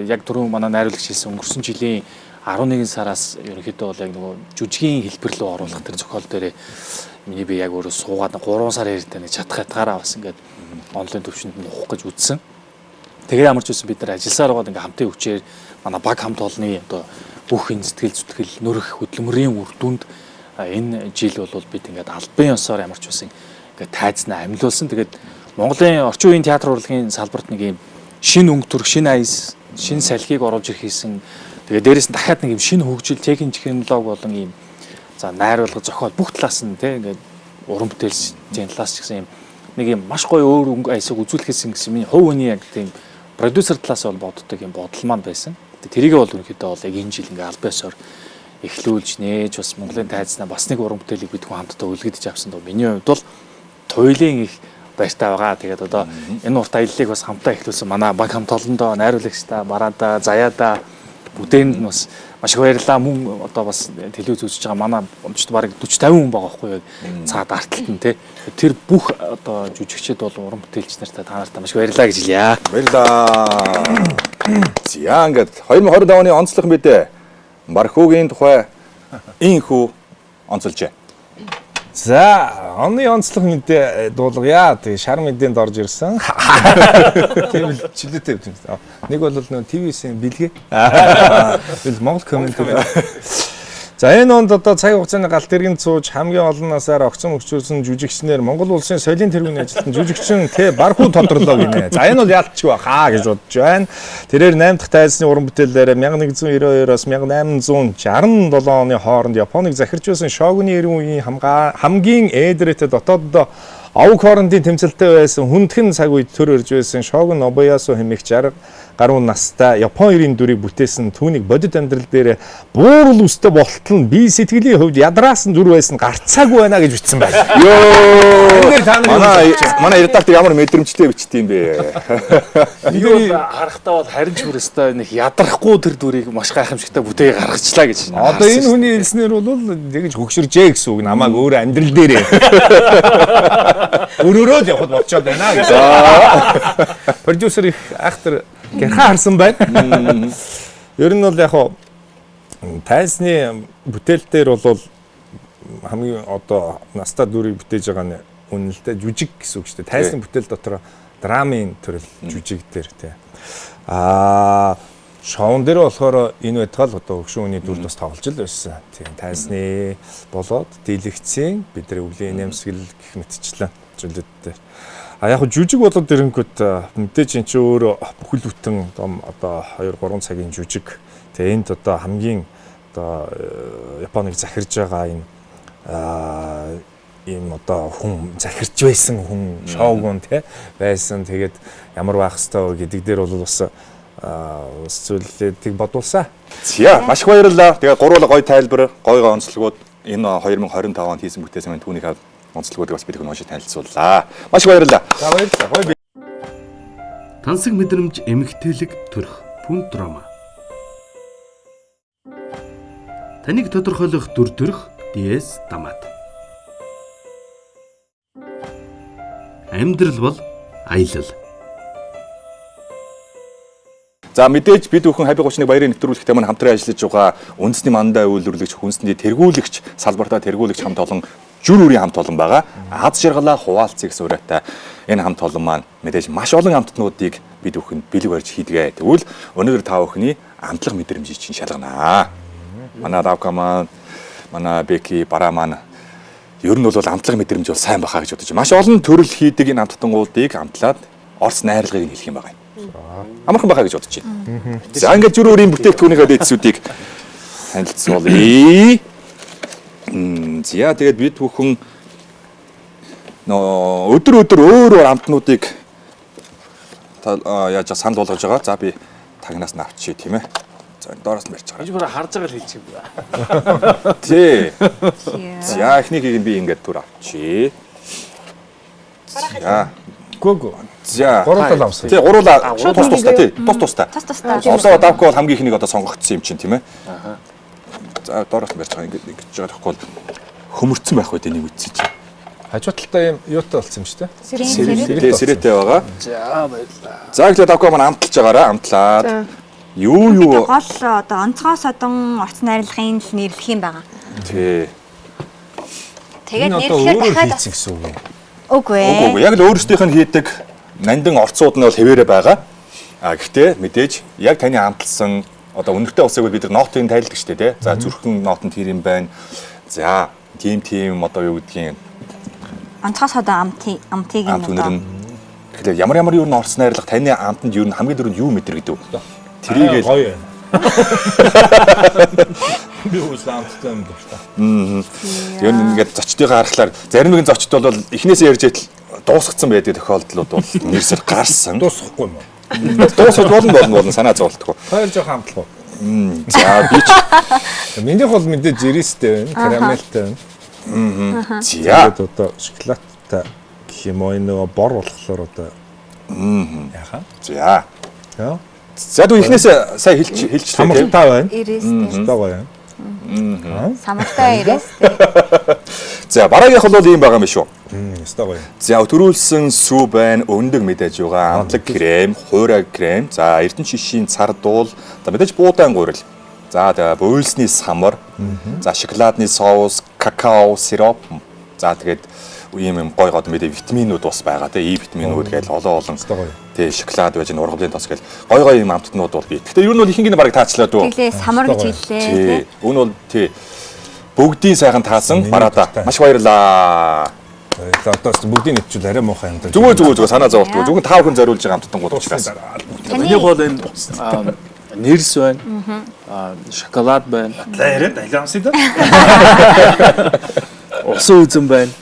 яг түрүү манай найруулагч хэлсэн өнгөрсөн жилийн 11 сараас ерөнхийдөө бол яг нөгөө жүжигийн хэлбэр рүү оруулах тэр зохиол дээрээ миний би яг өөрөө суугаад 3 сар ярьтай нэг чадах ятгаараа бас ингээд онлайн төвчөнд нь ухах гэж үзсэн. Тэгээд ямар ч үсэн бид нар ажилласаар байгаад ингээд хамтын хүчээр манай баг хамт олонны одоо бүх энэ сэтгэл зүтгэл нөрөх хөдөлмөрийн үр дүнд энэ жил бол бид ингээд албан ёсоор ямар ч байсан ингээд тайзнаа амьлуулсан. Тэгээд Монголын орчин үеийн театр урлагийн салбарт нэг юм шинэ өнгө төрх, шинэ аяс, шинэ салхийг оруулж ирэх хийсэн. Тэгээд дээрээс нь дахиад нэг юм шинэ хөгжил, технологи болон ийм за найруулга, зохиол бүх талаас нь тийм ингээд уран бүтээлийн талаас ч гэсэн юм нэг юм маш гоё өөр өнгө аясыг үзүүлэхээс гэсэн миний хувь хүний яг тийм продюсер талаас бол боддог юм бодол маань байсан. Тэрийгээ бол ерөнхийдөө бол яг энэ жил ингээ албан ёсоор эхлүүлж нээж бас Монголын тайзнаа бас нэг уран бүтээлийг бид хүн хамтдаа үлгэдэж авсан доо. Миний хувьд бол туйлын их баяртай байгаа. Тэгээд одоо энэ урт аяллыг бас хамтдаа эхлүүлсэн манай баг хамт олондоо найруулагчтай, бараада, заяада бүдээнд нь бас маш их баярлалаа. Мөн одоо бас телевиз үзэж байгаа манай өмчт бараг 40-50 хүн байгаа байхгүй юу? Цаад арталт нь тий. Тэр бүх одоо жүжигчид бол уран бүтээлч нартай та нартай маш их баярлалаа гэж хэлье. Баярлалаа. За ингээд 2025 оны онцлог мэдээ Мархуугийн тухай инхүү онцолжээ. За, оны онцлог мэдээ дуулгая. Тэгээ шар мэдээнд орж ирсэн. Тийм л чөлөөтэй юм. Нэг бол нөө ТV-ийн бэлгээ. Бил Монгол комментэр. За энэ онд одоо цаг хугацааны галт тэргийн цууж хамгийн олон насаар огцом өгчүүлсэн жүжигчнэр Монгол улсын соёлын тэргүүний ажилтан жүжигчин Бархуу тодорлоо гинэ. За энэ бол яалтчгүй баха гэж бодож байна. Тэрээр 8 дахь тайзны уран бүтээлээр 1192-оос 1867 оны хооронд Японыг захирч байсан шогуны 90 үеийн хамгийн ээдрэтэй дотооддоо овг хоорондын тэмцэлтэй байсан хүндхэн цаг үед төр өрж байсан шогун Нобаясу хэмээх 60 гаруй настай Япон эрийн дүрийг бүтээсэн түүнийг бодит амьдрал дээр буурал үстэй болтол нь бие сэтгэлийн хувьд ядраасан дүр байсан гарцаагүй байна гэж бичсэн байна. Йоо. Манай редактор ямар мэдрэмжтэй бичдэг юм бэ? Би харахтаа бол харин ч бүрээстэй нэг ядрахгүй тэр дүрийг маш гайхамшигтай бүтээе гаргачлаа гэж. Одоо энэ хүний хэлснээр бол тэгж хөгшөржээ гэсэн үг намайг өөр амьдрал дээрээ. Өрөөрөө л явахд болчиход байна гэж. Продюсер их ахтар гэрхэ харсан байна. Ер нь бол яг тайзны бүтээлтээр бол хамгийн одоо настай дүрийг бүтээж байгаа нь үнэлтэй жүжиг гэсэн үг шүү дээ. Тайзны бүтээл дотор драмын төрөл жүжиг дээр тий. Шоун дээр болохоор энэ байтал одоо өгшин үний дүр бас тоглож л байсан. Тийм тайзны болоод дийлэгцийн бидний өвлийн нэмсгэл гэх мэтчлэн зүйлүүдтэй. Яг жүжиг болоод ирэнгүүт мэдээж эн чинь өөр бүхэл бүтэн одоо 2-3 цагийн жүжиг. Тэгээ энд одоо хамгийн одоо Японыг захирж байгаа ийм одоо хүн захирж байсан хүн шоугун тий байсан. Тэгээд ямар байх хэвээр гэдэг дээр бол бас зүйлүүдийг бодулсаа. За маш их баярлалаа. Тэгээ гурвуулаа гоё тайлбар, гоё онцлогууд энэ 2025 онд хийсэн бүтээсэн маань түүнийг онцлогуудыг бас бид хүн уншиж танилцууллаа. Маш их баярлалаа. За баярлалаа. Тансаг мэдрэмж эмгтээлэг төрх пүнт драма. Таныг тодорхойлох дүр төрх DS Дамат. Амьдрал бол аялал. За мэдээж бид бүхэн Хаби 31 баярын нэвтрүүлэгтэй маань хамтран ажиллаж байгаа үндэсний мандаа үйлдвэрлэгч, хүнсний тэргүүлэгч, салбартаа тэргүүлэгч хамт олон жүр үрийн хамт олон байгаа. Аз жаргалаа хуваалцыг сураатай энэ хамт олон маань мэдээж маш олон хамтнуудыг бид бүхэнд бэлэг барьж хийдгээ. Тэгвэл өнөөдөр та бүхний амтлах мэдрэмжийг чинь шалганаа. Манай Давка маань, манай Беки, Бараа маань ер нь бол амтлах мэдрэмж бол сайн бахаа гэж бодож байна. Маш олон төрөл хийдэг энэ хамттангуудыг амтлаад Орос найрлагыг хэлэх юм байна. Амархан бахаа гэж бодож байна. За ингээд жүр өрийн бүтээгдэхүүнийхээ дэдсүүдийг танилцуулъя. За тэгээд бид бүхэн өдөр өөр амтнуудыг яаж санал болгож байгаа. За би тагнаас нь авчия тийм ээ. За доороос нь барьж байгаа. Би бүр харж байгаа л хэлж юм байна. Тий. За эхнийхийг би ингээд түр авчия. За. Гүг. За. Гурлал авсан. Тий, гуруулаа тус-тустай тий. Тус-тустай. Тус-тустай. Одоо давк бол хамгийн ихнийг одоо сонгогдсон юм чинь тийм ээ. Аа. За доороос нь барьж байгаа ингээд ингэж байгаа тэгэхгүй бол хөмөрцөн байх үед энийг үтсэж. Хажуу талдаа юм юутай болсон юм шүү дээ. Сэрээтэй сэрээтэй байгаа. За баярлалаа. За ихлэ давк маань амталж байгаараа амтлаад. Юу гол одоо онцгой содон орц найрлагын л нэрлэх юм байгаа. тий. Тэгээд Энэ одоо нэрлэхээр өөрөө дахиад хийцэн гэсэн үг юм. үгүй ээ. Үгүй яг л өөрсдийнх нь хийдэг нандин орцууд нь бол хэвээрээ байгаа. А гэхдээ мэдээж яг таны амталсан одоо үнэртэй усыг бид нар нотыг тайлдаг шүү дээ тий. За зүрхэн нотонд тэр юм байна. За тим одоо юу гэдгийг Онцгой содоо амтыг амт үнэр нь тэгэхээр ямар юу н орц найрлах таны амтанд юу хамгийн дөрөнд юу мэдэрдэг вэ? Тэрийг л гоё. Би үгүй амттай юм байна та. Юу ингээд зочдыгаа харахаар зарим нэгэн зочд бол эхнээсээ ярьж итэл дуусгацсан байдаг тохиолдлууд бол нэрсээр гарсан. Дуусахгүй юм уу? Дуусгаж болно санаа зовлтгүй. Хоёр жоох амтлах уу? За би ч Минийх бол мэдээж иристэй байна, карамелтай байна. за Тэгээд одоо шоколадтай гэх юм уу нөгөө бор болохоор одоо яхаа. за Яа. за дүү эхнээсээ сайн хэлчихлээ тийм. Самартай байна. Ирээстэй. Гоё юм. Самартай ирээстэй. За бараагийнх бол ийм байгаа юм шүү. Өстой гоё. За өтөрүүлсэн сүү байна, өндөг мэдээж байгаа, амтлаг крем, хуурай крем, за эрдэнэ шишийн цар дуул, за мэдээж буудаан гурил. За тэгээ буйлсны самар, за шоколадны соус, какао, сироп. За тэгээд ийм гой гоод мэдээ витаминууд бас байгаа те, И витаминууд гээл олон тий шоколад байж ургамлын тос гээл гой ийм амттнууд бол бий. Гэхдээ ер нь бол ихэнх нь бараг таачлаа дүү. Тэглээ самар гэж хэллээ. Тий. Үүн бол тий бүгдийн сайхан таасан бараада. Маш баярлаа. Одоо бүгдийг нэвчүүл арай муухай юм даа. Зүгээр санаа зовлтгүй. Зүгээр 5 хүн зориулж байгаа амттангууд учраас. Миний гол энэ нэрс байна. Шоколад байна. Яриад айлаамсыг да. Усан үзэн байна.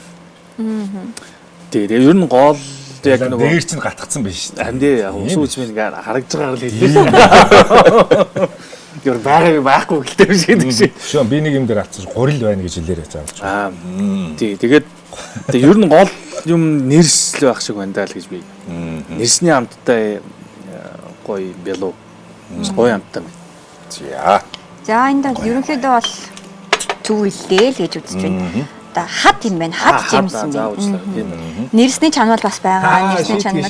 Тэгээ ер нь гол яг нөгөө Дээр чинь гатгцсан байна шүү дээ. хандээ яг усан үзмэн ингээ харагдж байгаагаар л хэлээ. Гэр байхгүй гэлтэй биш гэдэг шиг. Шөө би нэг юм дээр атсан гурил байна гэж хэлээрэй заавч. Тий тэгээд ер нь гол юм нэрс л байх шиг байна даа л гэж би. Нэрсний амттай гоё бэлүү. Гоё амттай байна. За. За энд бол ерөнхийдөө бол зүйлээ л гэж үзэж байна. Одоо хад юм байна. Хад жимсэн байна. Нэрсний чанал бас байгаа. Нэрсний чанал.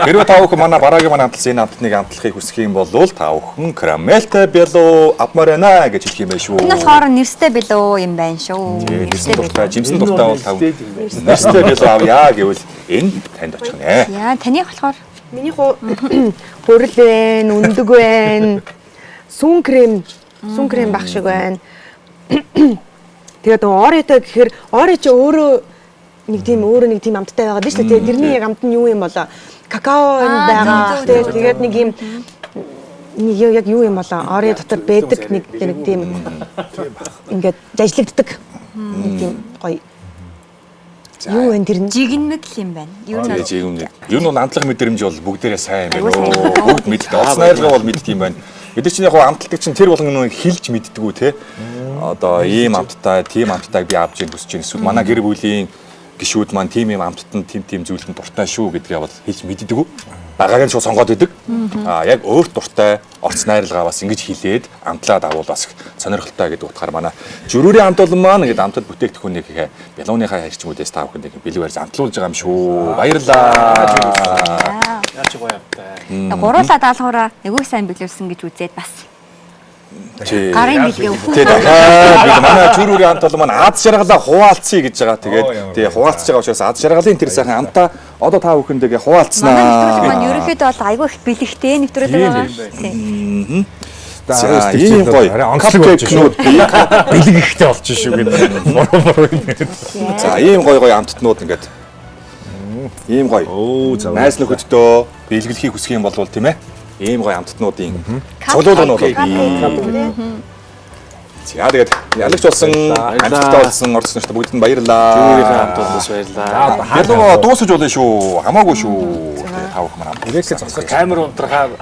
Хэрвээ та бүхэн манай бараагийн манай амтлсан энэ амтныг амтлахыг хүсэх юм бол та бүхэн карамелтай бэлүү авмаар байна гэж хэлэх юм байна шүү. Энэ болохоор нэрстэй бэлөө юм байна шүү. Нэрстэй дуртай, жимсэн дуртай бол та нэрстэй бэлүү авъя гэвэл энэ танд очих нэ. Яа, таны болохоор Миний хурил байна, өндөг байна. Сүүн крем баг шиг байна. Тэгээд Оретой гэхээр Ore ч өөрөө нэг тийм амттай байгаад шүү дээ. Тэрний яг амт нь юу юм болоо? Какао байгаа. Тэгээд нэг юм яг юу юм болоо? Ore дотор байдаг нэг тийм ингээд ажиглагддаг. Нэг тийм гоё. Юу вэ тэр нь? жигнэмэг л юм байна. Юу Тэгээд жигмэг. Юу нь амтлах мэдрэмж бол бүгдээрээ сайн байна. Бүгд мэддэг. Олс найргаа бол мэддэг юм байна. Бид чинь яг амтлагч чинь тэр болгоно хилж мэддэггүй те. Одоо ийм амттай, тийм амттайг би авч ийн хүсэж байна. Эсвэл манай гэр бүлийн гишүүд маань тийм юм амттанд тийм зүйлд дуртай шүү гэдгээ бол хэлж мэддэггүй. Багааг нь шууд сонгоод идэг. Яг өөрт дуртай орц найралгаа бас ингэж хилээд амтлаад авал бас сонирхолтой гэдэг утгаар манай жирүүрийн амт бол маань гэдэг амтад бүтээгдэхүүнийг бялууныхаа харьцангуудаас та бүхэнд бэлэг барьж амтлуулж байгаа юм шүү. Баярлалаа. Яаж гоё амттай. гуруула даалгавраа эвгүй сайн биелүүлсэн гэж үзээд бас Тий. гарын билгээ өгөх. Тэгээд дахиад манай жирүүрийн амт бол маань Аз жаргалаа хуваалцъя гэж байгаа. Тэгээд тий хуваалцж байгаа учраас Аз жаргалын тэр сайхан амтаа одоо та бүхэндээ Манай нэвтрүүлэг хуваалцнаа. маань ерөнхийдөө бол айгүй их бэлэгтэй нэвтрүүлэг байгаа. Тийм. За ийм гоё капкейкнүүд бэлэг ихтэй болж шүү гэдэг. За ийм гоё амттнууд ингээд ийм гоё. Оо за. Найс нөхөддөө бэлгэлхийг хүсэх юм бол тийм ээ. Ийм гоё амттнуудын цуглуулгын бол бий. За тэгээд ялагч болсон, амттай болсон орц нарт бүгдэд нь баярлалаа. Өөрийнхөө амт болоос баярлаа. Халуу дуусаж болно шүү. Хамаагүй шүү. Тэгээд та бүхэн маань амт. Ирээсээ зогсож. Камер унтрахаа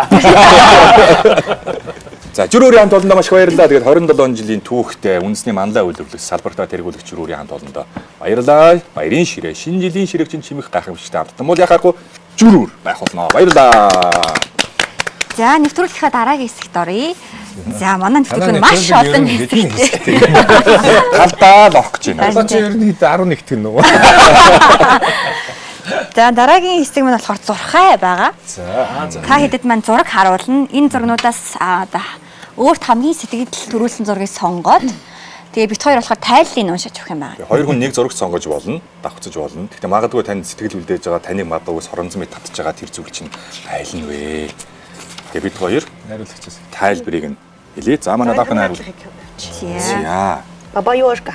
За жирүүрийн хамт олондоо маш их баярлалаа. Тэгээд 27 жилийн түүхтэй үндэсний манлай үйлдвэрлэгч салбартаа тэргүүлэгч жирүүрийн хамт олондоо баярлалаа. Баярын ширээ, шинэ жилийн ширэгчин чимэх гайхамшигтай хамт. Мөн яхахгүй жирүүр байх болно. Баярлалаа. За нэвтрүүлгийнхаа дараагийн хэсэгт оръё. За манай нэвтрүүлэг маш олон хэсэгтэй. Талдаа лох гэж байна. Одоо чи ер нь 11 тэн нөгөө. За дараагийн хэсэг маань болохоор зурхай байгаа. За. Та хэдэд маань зураг харуулна. Энэ зургнуудаас өөрт хамгийн сэтгэл төрүүлсэн зургийг сонгоод тэгээ бит хоёр болохоор тайллыг уншиж өгөх юм байна. Хоёр хүн нэг зураг сонгож болно, давхцаж болно. Гэхдээ магадгүй танд сэтгэл үлдээж байгаа, таныг магадгүй соронзмыг татж байгаа тэр зүйл чинь айл нь вэ? Тэгээ бид хоёр Найруулагчаас. тайлбарыг нь хэлээ. За манай давхын найруулга. За. За. Бабаёшка.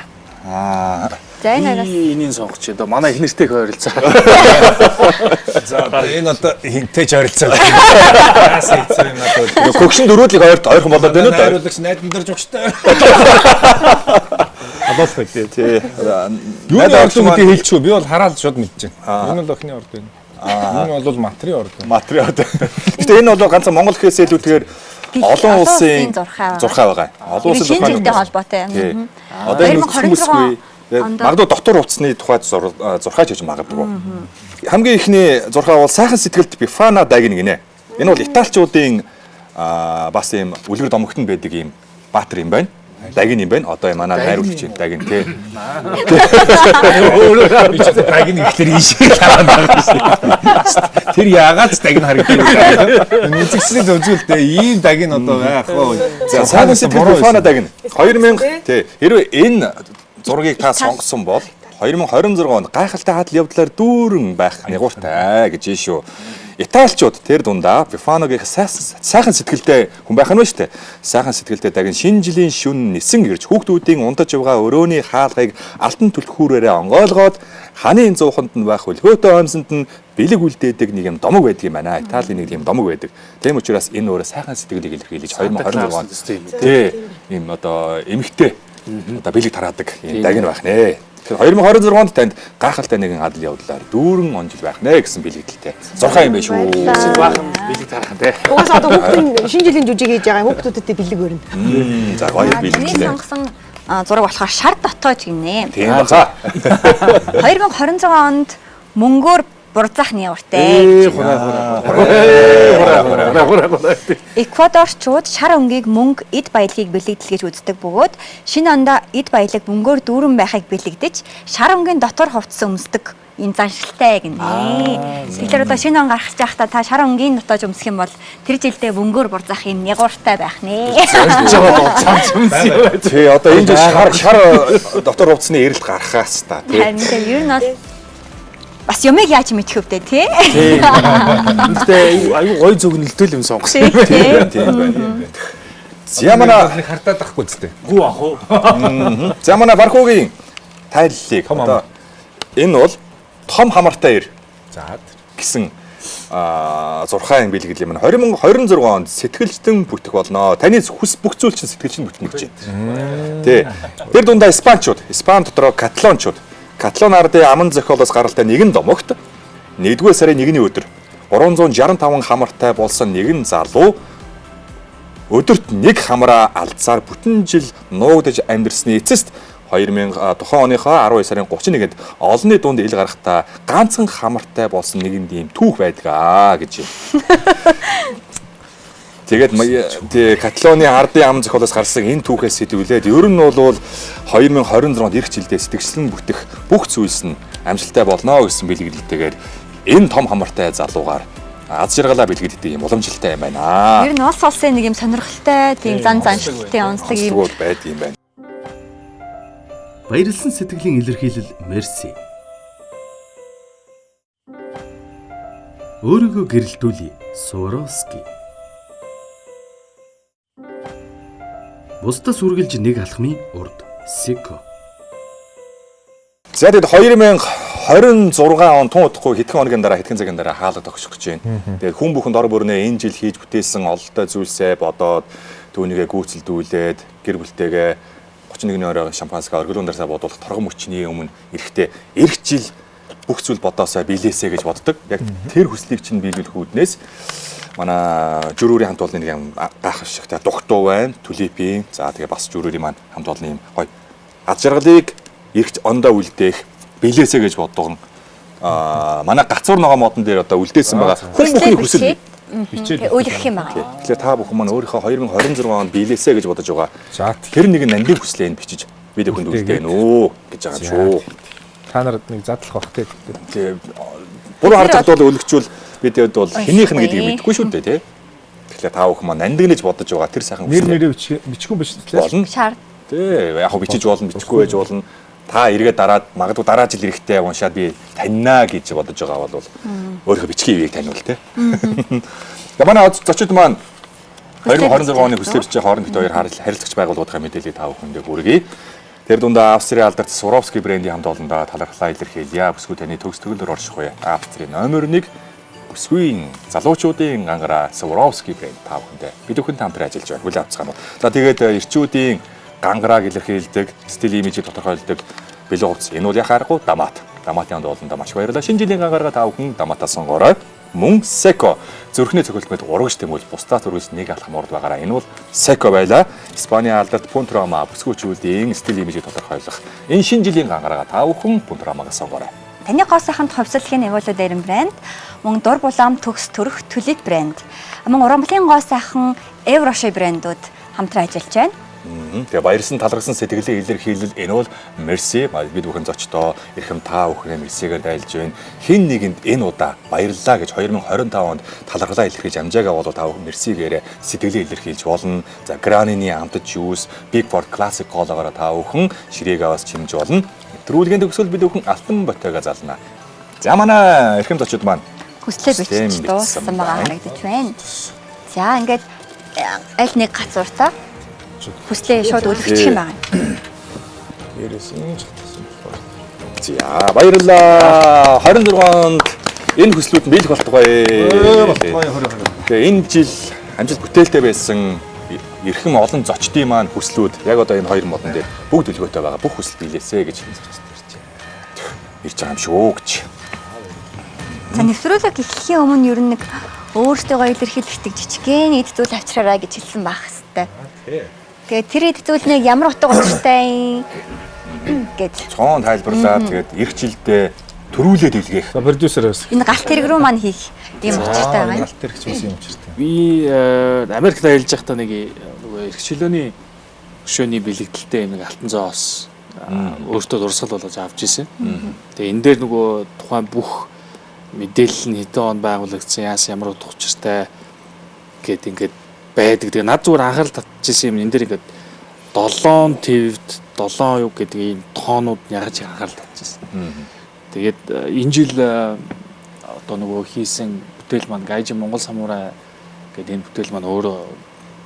За энэ араас Энийг сонгоч. Одоо манай их нэртэйг ойролцоо. За энэ одоо хинтэй ч ойролцоо. Яасан хэцүү юм надад. Хөгшин дөрөвдлийг ойрхон болоод байна уу? Найруулагч найдан дэрж өгчтэй. Адолх үү. Тий. Юуны орд гэдгийг хэлчихв. Би бол хараад шууд мэдчихэв. Энэ бол охины орд байна. Энэ бол матрийн орд байна. Материал. Гэтэ энэ бол ганцхан Монгол гэхээс илүү тэгэхээр олон улсын зурхаа байгаа. Олон улсын зурхаа. шинжилгээтэй холбоотой. Одоо энэ хүмүүсгүй магадгүй дотор хувцсны тухайд зурхаач гэж магадгүй. Хамгийн ихний зурхаа бол сайхан сэтгэлд Бифана Дагин гинэ. Энэ бол италичуудын бас ийм үлгэр домогтон байдаг ийм баатар юм байна. Дагин юм байна. Одоо манай найруулагч юм Дагин тий. Би ч Дагин ихлэр ийшээ хараад байгаа шүү. Тэр яагаад Дагин харагдав? Үзэгчний зөвжүүлдэ ийм Дагин одоо яах вэ? За сайхан сэтгэл Бифана Дагин 2000 тий. Хэрвээ энэ зургийг та сонгосон бол 2026 онд гайхалтай хадал явдлаар дүүрэн байх нягууртай гэж шүү. Италичууд тэр дундаа Бифаногийн сайхан сэтгэлтэй хүн байх нь ба штэ. Сайхан сэтгэлтэй Дагин шинэ жилийн шүн нисэн ирж хүүхдүүдийн унтаж байгаа өрөөний хаалгыг алтан түлхүүрээрээ онгойлгоод ханийн зууханд нь байх хөлгөөтэй оймсонд нь бэлэг үлдээдэг нэг юм домог байдаг юм байна. Италийн нэг тийм домог байдаг. Тийм учраас энэ өөрөө сайхан сэтгэлийг илэрхийлж 2026 онд тий ийм одоо эмхтэй одоо бэлэг тараадаг юм Дагин байх нэ. Тэгэхээр 2026 онд танд гайхалтай нэгэн адал явдлаар дүүрэн онжил байх нэ гэсэн бэлэгдэлтэй. Зурхаа юм байна шүү. Баахан бэлэг тархан тий. Угаасаа одоо хүүхдийн шинэ жилийн жүжиг хийж байгаа хүүхдүүдэд бэлэг өрнө. За гоё бэлэгдлээ. сонгосон зураг болохоор шар дотоож гинэ. Тийм баха. 2026 онд мөнгөөр бурзах нявартай. Эквадорчууд шар өнгийг мөнгө эд баялагийг бэлэгдэл гэж үздэг бөгөөд шинэ ондоо эд баялаг мөнгөөр дүүрэн байхыг бэлэгдэж шар өнгийн дотор хувцсан өмсдөг энэ заншилтай гинэ. Тэгэхээр одоо шинэ он гарах жахта та шар өнгийн дотоож өмсөх юм бол тэр жилдээ мөнгөөр бурзах юм нягууртай байх нэ. Тий одоо энэ шар дотор хувцсны эрэлт гарахаас та тий. Харин ер нь бол бас юмыг яаж мэдэх вэ тий? Гэтэ аюу гой зөвгнөлтөл юм сонгосон. Тийм байна. За манай нэг хартаад байхгүй зү. Гүү ах уу. За манай Бархуугийн тайллыг одоо энэ бол том хамартай ир За. гэсэн зурхаан бэлгэл юм. 2026 онд сэтгэлжтэн бүтэх болно. Таны хүс бүх зүйл чинь сэтгэлжтэн бүтнэ гэж байна. Тий. Тэр дундаа Испанчууд, Испани дотроо Каталончууд. Каталон ардын аман зохиолоос гаралтай нэгэн домогт 1-р сарын 1-ний өдөр 365 хамартай болсон нэгэн залуу өдөрт нэг хамраа алдсаар бүтэн жил нуугдаж амьдэрсны эцэст 2000 тухайн оныхоо 12 сарын 31-нд олонний дунд ил гарахтаа ганцхан хамартай болсон нэгэн тийм түүх байдгаа гэж. Тэгээд Каталоны ардын ам зохиолоос гарсан энэ түүхээс сэтгүүлээд ер нь бол 2026 онд ирэх жилдээ сэтгэгчлэн бүтэх бүх зүйлс нь амжилттай болно гэсэн бэлгэлэлтэйгээр энэ том хамартай залуугаар аз жаргалаа бэлгэлдэг юм уламжлалтай юм байна. Ер нь улс улсын нэг юм сонирхолтой тийм зан заншилтын онцлог юм байд юм байна. Баярлсан сэтгэлийн илэрхийлэл мерси. Өөрийгөө гэрэлтүүлье. Суворовски. Бусдаас үргэлж нэг алхмын урд. Сико. За тэгэд 2026 он тун удахгүй хэдхэн хоногийн дараа хэдхэн цагийн дараа хаалга тогших гэж байна. Тэгээд хүн бүхэнд ор бүрнээ энэ жил хийж бүтээсэн ололтой зүйлсээ бодоод түүнийгээ гүйцэлдүүлээд гэр бүлтэйгээ 31-ний орой шампанскаа оргилуун дарсаа бодуулах торгон мөчний өмнө эрэхтэй эх жил бүх зүйл бодоосоо биелээсэ гэж боддог. Яг тэр хүслийг чинь биелүүлэх үүднээс манай журүүрийн хамт олонны нэг юм гайхалтай дугтуу байна. Түлипийн. За тэгээ бас журүүрийн маань хамт олонны юм гоё аз жаргалыг эрт ондоо үлдээх биелээсэ гэж боддог. Манай гацуур ногоо модон дээр одоо үлдээсэн байгаа хүн бүхний хүсэл бичээд үйлэх юм байна. Тэгэхээр та бүхэн маань өөрийнхөө 2026 онд биелээсэ гэж бодож байгаа. За Тэр нэг нандин хүслээ энэ бичиж видео хүнд үлдээнэ үү гэж байгаа юм шүү. Та нарт нэг задлах бах тий. Тэгээ буруу харж байгаа бол өлөгчүүл видеод бол хэнийх нь гэдгийг мэдэхгүй шүү дээ тий. Тэгэхээр та бүхэн маань нандинэж бодож байгаа тэр сайхан Нэр нэрээ бичихгүй биш үү? болно. Шаар. Тий яг хөө бичиж болно бичихгүй байж болно. Та эргээд дараад магадгүй дараа жил эрэхтэй уншаад би таньнаа гэж бодож байгаа бол өөрийнхөө бичгийн ивийг таниул тий. Тэгээ манай зочид маань 2026 оны хүслээ бичиж хооронд бит хоёр харилцагч байгууллагынхаа мэдээллийг та бүхэндээ хүргэе. Тэр дундаа Австрийн алдарт Swarovski брендийн хамт олондоо талархлаа илэрхийлье. Бүсгүй таны төгс төгөлдөр орших вэ? Австрийн номер 1 бүсгүйн залуучуудын гангараа Swarovski брэнд та бүхэндээ бид бүхэн хамтран ажиллаж байна. Хүлээн авцгаана уу. За тэгээд ирчүүдийн гангарааг илэрхийлдэг, стил имижийг тодорхойлдог бэлэг хувцас. Энэ бол яхаарахгүй Дамат. Даматын хамт олондоо маш баярлалаа. Шинэ жилийн гангараа та бүхэн Даматаа сонгоорой. Мөн Seco зүрхний цохилтмэд урагш тэмүүл бусдаас төрөөс нэг алхам урд байгаараа. Энэ бол Seco байлаа. Испаний алдарт Puntrama бүсгүйчүүдийн стил имижийг тодорхойлох энэ шинэ жилийн гангараа та бүхэн Puntrama-гаас сонгоорой. Таны гоо сайханд хувьсгалын Evolve дээрэн брэнд, мөн дур булаам төгс төрөх Tulip брэнд, мөн урамлын гоо сайхан Evroche брэндүүд хамтран ажиллаж байна. Тэгээ баярсан талархсан сэтгэлээ илэрхийлэл энэ бол Mercy бид бүхэн зочдоо эрхэм та бүхнээ Mercy-гээр дайлж байна. Хэн нэгэнд энэ удаа баярлалаа гэж 2025 онд талархлаа илэрхийлж амжаагаа бол та бүхэн Mercy-гээр сэтгэлээ илэрхийлж болно. За Granny-ны амтд juice, Big Ford Classic Cola-гаараа та бүхэн ширээгээ бас чимж болно. Нэвтрүүлгийн төгсгөл бид бүхэн алтан ботойгоо зална. За манай эрхэм зочид маань Хүслээ бичиж дууссан байгаа харагдаж байна. За ингээд аль нэг гацууртаа хүслээ шууд үлгэрчих юм байна. Ерөөсөн ч хатсан болохоор. За баярлалаа. 26-нд энэ хүслүүд биелэх болтугай. Тэгээ энэ жил амжилт бүтээлтэй байсан эрхэм олон зочдын маань хүслүүд яг одоо энэ хоёр модон дээр бүгд төлөвлөгөөтэй байгаа. Бүх хүсэл биелээсэ гэж ирж байгаа юм шүү гэж. За нэвтрүүлэг эхлэхийн өмнө ер нь нэг өөртөөгөө илэрхийлэх жижигхэн эд зүйл авчраарай гэж хэлсэн байх хэвээр. Тэгээд тэр эд зүйлнийг ямар утга учиртай гэж Цоон тайлбарлаад тэгээд эх жилдээ төрүүлээд илгээх. За продюсераас энэ галт хэрэг рүү маань хийх юм учиртай байгаа юм. галт хэрэгч үсэн юм чиртэй. Би Америкт ажиллаж байхдаа нэг нөгөө эрх чөлөөний хөшөөний бэлэгдэлтэй юм нэг алтан зоос өөртөө дурсгал болгож авч ирсэн. Тэгээ энэ дээр нөгөө тухайн бүх мэдээлэл нь хэдэн он байгуулагдсан ямар утга учиртай гэд ингээд байдаг. Тэгээ над зүгээр анхаарал татчихсан юм энэ дээр ингээд 7 твд 7 юу гэдэг ийм тоонууд ягж анхаарал татчихсан. Тэгээд энэ жил одоо нөгөө хийсэн бүтээл маань Gaijin Монгол самурай гэдэг энэ бүтээл маань өөрөө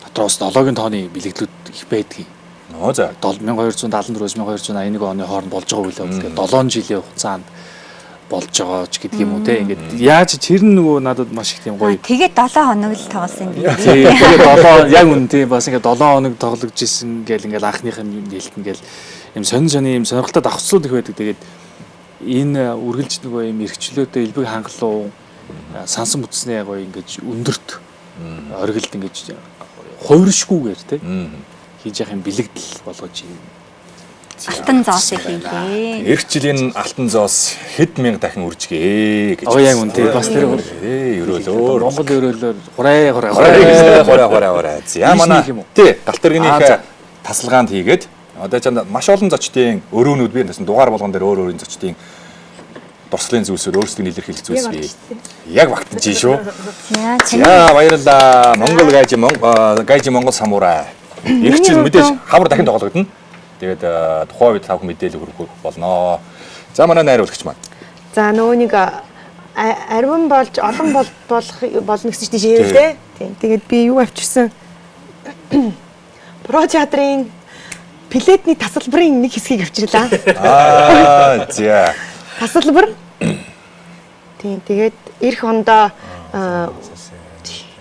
дотроос 7-гийн тооны бэлэгдлүүд их байдаг. Нөө за 1274-өөс 1281 оны хооронд болж байгаа үйл явдал. Тэгээд 7 жилийн хугацаанд болж байгаа ч гэдэг юм уу те. Ингээд яаж тэр нөгөө надад маш их тийм гоё. Тэгээд 7 хоног л тоглосон юм. Тэгээд 7 яг үн тийм бас ингээд 7 хоног тоглож исэн гэл ингээд анхных нь нээлтэн гэл юм сонин юм сонирхолтой давхцлууд их байдаг. Тэгээд энэ үргэлж нөгөө юм эрхчлөөтэй элбэг хангалуу сансан бүтснээ гоё ингээд өндөрт оргилд ингээд хувиршгүйгээр те хийж явах юм бэлэгдэл болгож юм. Алтан зоосыг хийлээ. эх жилийн алтан зоос хэд мянга дахин үржгээ гэж. Оо яг үн тийм бас тэр өрөөлөөр Монгол өрөөлөөр хураа. хураа. За манай тий галт тэрэгнийхээ тасалгаанд хийгээд одоо чанд маш олон зочдын өрөөнүүд би гэсэн дугаар болгон дээр өөр өөрийн зочдын дурслын зүйлсүүд өөрсдөө илэрхийлэх зүйлс бий. Яг багтаж чинь шүү. За баярлалаа. Gaijin Монгол самурай. Эх жил мэдээж хавар дахин тоглогдно. Тэгээд тухайн үед тавх мэдээлэл хүргэх болно. За манай найруулагч маань. За нөгөө нэг арвин болж олон болох болно гэсэн чинь шийдэл дээ. Тийм. Тэгээд би юу авчирсан? Про театрын плетний тасалбарын нэг хэсгийг авчирлаа. За. Тасалбар. Тийм. Тэгээд эх хондоо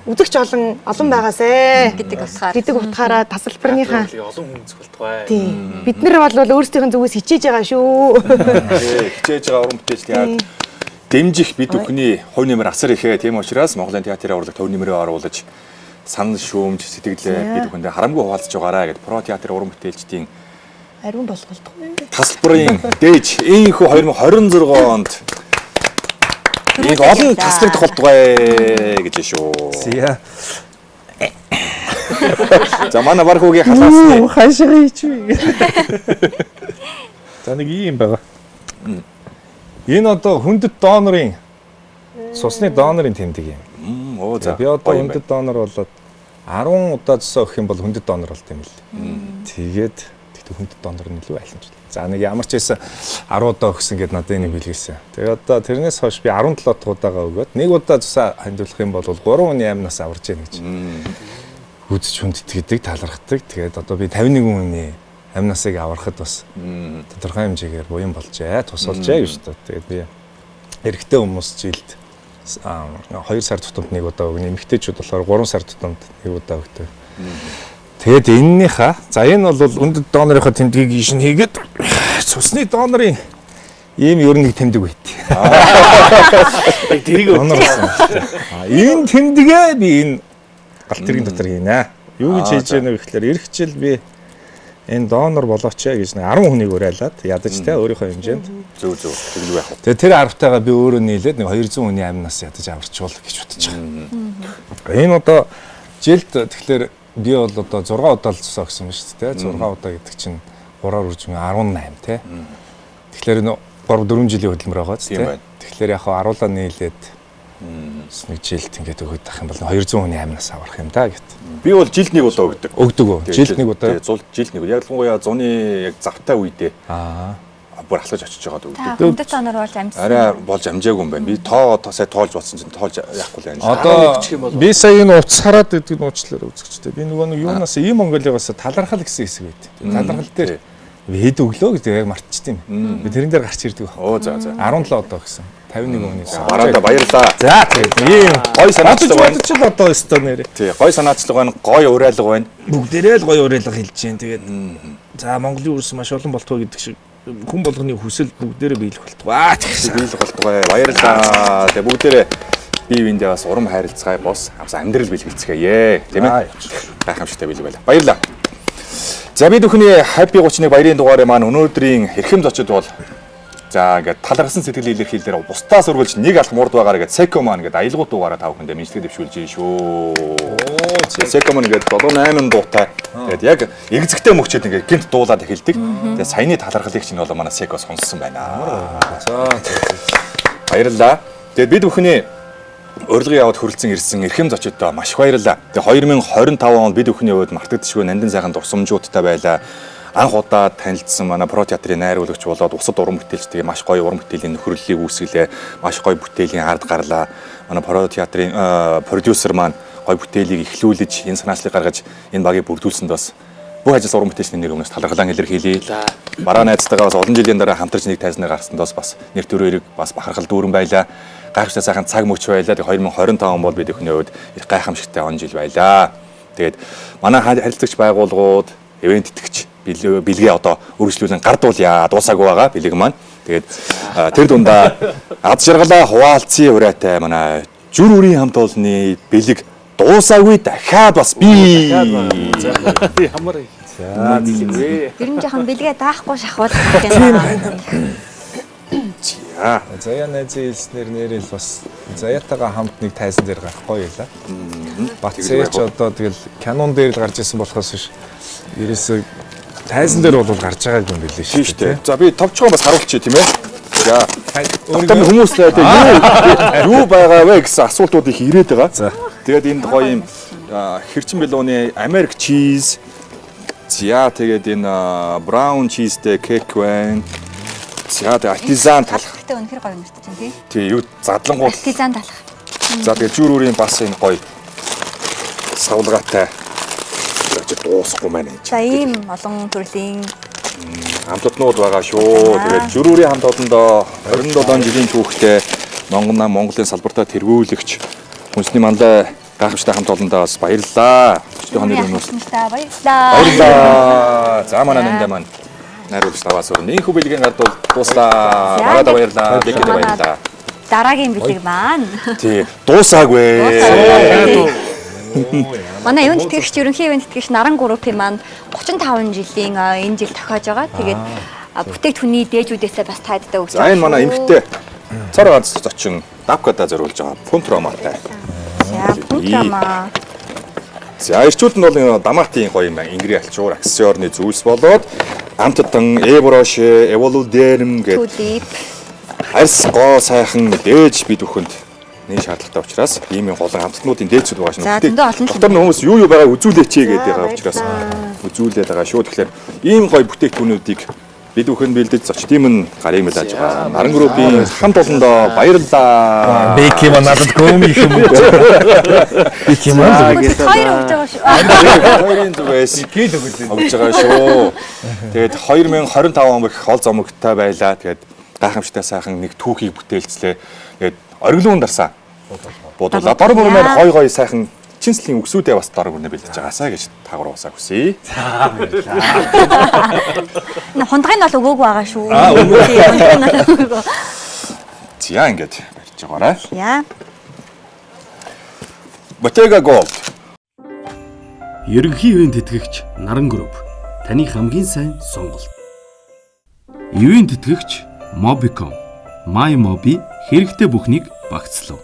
үзэгч олон байгаасай гэдэг утгаараа тасалбарынхаа олон хүн зөвлөлтгой. тийм бид нар бол өөрсдийн зүгээс хичээж байгаа шүү. Хичээж байгаа уран бүтээлч яа дэмжих бид бүхний хувь нэмэр асар ихэ. Тийм учраас Монголын театрын урлаг төв нэмрээ оруулж санал шүүмж сэтгэлээ бид бүхэндээ харамгүй хуваалцаж байгаарай гэд Про театрын уран бүтээлчдийн Ариун болголтгүй. тасалбарын дээж энэхүү 2026 онд их олон таслагдах болтугай гэж шүү. Зя. За манай бархуугийн халаасны Хашиг хийчихвээ. За нэг юм байгаа. Энэ одоо хүндэт донорын цусны донорын тэмдэг юм. Оо за. Би одоо хүндэт донор болоод 10 удаа цусаа өгөх юм бол хүндэт донор болт юм л. Тэгээд хүндэт донор нь илүү айлнж. За нэг ямар ч байсан 10 удаа өгсөн гэдээ надад энийг билгээсэн. Тэгээд одоо тэрнээс хойш би 17 дахь удаага өгөөд нэг удаа цусаа хандуулах юм бол 3 оны 8-наас аварж яах гэж. Үзэж хүндэтгдэг, талархдаг. Тэгээд одоо би 51 хүний амь насыг аврахад бас тодорхой хэмжээгээр буян болжээ, тусалжээ гэж боддог. Тэгээд би эрэгтэй хүмүүс жилд 2 сар тутамд нэг удаа өгнө. Эмэгтэйчүүд болохоор 3 сар тутамд нэг удаа өгдөг. Тэгээд энэнийхээ за энэ бол үндэд донорынхаа тэмдгийг ишин хийгээд цусны донорын ийм ер нь нэг тэмдэг байт. Тэрийг Энэ тэмдэгээ би энэ галт тэргийн дотор хийнэ. Юу гэж хийж яана вэ гэхээр эх жил би энэ донор болооч гэж 10 хүнийг уриалаад ядаж те өөрийнхөө хэмжээнд Зөв тэглүү яах вэ? тэгээ тэр 10 тагаа би өөрөө нийлээд нэг 200 хүний амнаас ядаж аварчвал гэж бодож байгаа. Энэ одоо жилд тэгэхээр би бол одоо 6 удаа л цусаа өгсөн ба шүү дээ. 6 удаа гэдэг чинь 3-аар үржмээ 18 те. Тэгэхээр энэ 3-4 жилийн хөдөлмөр байгаа ч те. Тэгэхээр яг харуулаа нийлээд нэг жилд ингээд өгöd ах юм бол 200 хүний амнаас авах юм да гэт. Би бол жилд нэг удаа өгдөг. Өгдөг үү? Жилд нэг удаа. Жилд нэг. Ялангуяа зуны яг завтай үедээ. Бүр ахлаж очиж байгаад өгдөг. Хүндэт донор болж амжсан. Арай болж амжаагүй юм байна. Би сая тоолж бодсон чинь тоолж яахгүй л байна. Одоо би сая энэ утас хараад гэдэг нь уучлаарай үзэгчтэй. Би нөгөө нэг юунаас ийм Монголиогоос талархал гэсэн хэсэг байт. Талархал дээр би хэд өглөө гэж яг мартчихсан юм. Би тэрэн дээр гарч ирдэг. Оо за. 17 одоо гэсэн. 51 хүний. Бараанда баярлаа. За тийм. Ийм Гой санаачлаг байна. ч одоо өстөө нэрээ. Тий, гой санаачлаг байна, гой уриалга байна. Бүгдээрээ л гоё уриалга хэлж जैन. Тэгээд за Монголын үрс маш олон болтгоо гэдэг шиг хүн болгоны хүсэл бүгдээрээ биелэх болтгоо. Биелэх болтугай. Баярлаа. Тэгээ бүгдээрээ бие биендээ бас урам хайрлцгаая бос. Амьдрал бэлгэлцгээе. Тийм ээ. Гайхамшигтай бэлэг байла. Баярлаа. За бид бүхний Happy 31 баярын дугаарыг маань өнөөдрийн эрхэм зочид бол за ингээд талархсан сэтгэл илэрхийлэлээр бусдаас өргөлж нэг алх мурд байгаараа ингээд Seco маань ингээд аялгууд дугаараа тав хүндээ мэдлэг дэвшүүлж байна шүү. Seco маань ингээд 7-8 дуутай. Тэгээд яг эгзэгтэй мөчөөд ингээд гинт дуулаад эхэлдэг. Тэгээд саяны талархлыг чинь бол манай Seco сонссон байна. За Баярлалаа. Тэгээд бид бүхний урилгын яваад хүрэлцэн ирсэн эрхэм зочидтой маш их баярлалаа. Тэгээд 2025 он бид бүхний хувьд мартагдчихгүй нандин сайхан дурсамжуудтай байлаа. Анх удаа танилцсан манай Про театрын найруулагч болоод усад уран бүтээлчтэй маш гоё уран бүтээлийн нөхөрлөлийг үүсгэлээ. Маш гоё бүтээлийн ард гарлаа. Манай Про театрын продюсер маань гоё бүтээлийг эхлүүлж, энэ санаачлыг гаргаж энэ багийг бүрдүүлсэнд бас бүх ажил уран бүтээлчний нэр өмнөөс талархлаа илэрхийлье. Бараа найзтайгаа бас олон жилийн дараа хамтарч нэг тайзнаа гарсанд бас нэр төрөөрийг бас бахархал дүүрэн байлаа. Гайхамшигтай сайхан цаг мөч байлаа. 2025 он бол бид бүхний хувьд их гайхамшигтай он жил байлаа. Тэгээд манай харилцагч байгууллагууд, ивент итгэгч бэлгээ одоо үргэлжлүүлэн гардуулъя дуусаагүй байгаа бэлэг маань. Тэгээд тэр дундаа ад жаргалаа хуваалцсан урайтай манай жүр үрийн хамт олонны бэлэг дуусаагүй дахиад бас би. Ямар за Ер нь жоохон бэлгээ даахгүй шахуулах гэх юм. За Заяа найзын хэлснээр нэрэл бас Заяатайгаа хамт нэг тайзан дээр гарах гоё ялаа. Батцээч одоо тэгэл Canon дээр л гарч ирсэн болохоос биш. Ерөөсөө тайзан дээр бол гарч байгаа юм билээ тийм шүү дээ. За би товчгоо бас харуулчих тийм ээ. За өөрийнхөө хүмүүстэй юу байгаа вэ гэсэн асуултууд их ирээд байгаа. Тэгээд энд гоё юм хэрчэн белууны American cheese. За тэгээд энэ brown cheeseтэй кек байна. За тэгээд артизан талах. Гэтэ үнэхэр гоё нэртэй чинь тий. Тий юу задлангууд. Артизан талах. За тэгээд жүр үрийн бас энэ гоё савлгаатай дуусахгүй маань. За ийм олон төрлийн хамтднууд байгаа шүү. Тэгээд жүр үрийн хамт олондоо 27 жилийн түүхтэй Монголын салбартаа тэргүүлэгч хүнсний мандаа гайхамшигтай хамт олондоо бас баярлалаа. Өчигдөр хоног хүмүүс баярлалаа. баярлалаа. За манай нандаа маань найруулагч таваас өөр нэг хүбэлгийн гардуул дуслаа. Бараада баярлалаа. Бэкэд баярлалаа. Дараагийн бэлэг маань. Тий дуусаагүй. Манай ивент тэтгэгч ерөнхий ивент тэтгэгч Наран группийн маань 35 жилийн энэ жил тохиож байгаа. Тэгээд бүтээгдэхүүний дээжүүдээсээ бас тайдтай өгч За энэ манай эмхтэй цар ганц зочин Давкада зориулж байгаа Пунтроматай. За пунтрама. За ирчүүд нь бол энэ дамаатын гоё юм ингри алчуур аксессуарны зүйлс болоод амттан эброше эволудерм гэдэг арьс гоо сайхан дээж бид бүхэнд нэг шаардлагатай учраас ийм голон хамтнуудын дээдсүүд байгаа шнэ. Дотор нь хүмүүс юу байгааг үзүүлээч гэдэг байгаа учраас үзүүлээд байгаа шүү. Тэгэхээр ийм гоё бүтээгдэхүүнүүдийг бид бүхэн бэлдэж зочдын мөн гарыг мэлж байгаа. Наран группийн хамт олондоо баярлалаа. Бэки маа надад гом их юм уу? Бэки маа Бид хоёр өгч байгаа шүү. Хоёрын зүгээс өгж байгаа шүү. Тэгээд 2025 он их хол зомогтой байлаа. Тэгээд гайхамшигтай сайхан нэг түүхийг бүтээлцлээ. Тэгээд ориглуун дарсан. Бодуулаа. Дор мөрөөр гой сайхан чинслийн үгсүүдээ бас дор мөрөөр бэлдэж байгаасаа гэж тагвар усаа хүсье. Хундгыг нь бол өгөөгүй байгаа шүү. За ингэж барьж байгаарай. Яа. Bottega Gold. Ерөнхий ивент тэтгэгч Наран групп. Таны хамгийн сайн сонголт. Ивент тэтгэгч Mobicom. MyMobi хэрэгтэй бүхнийг багцлав.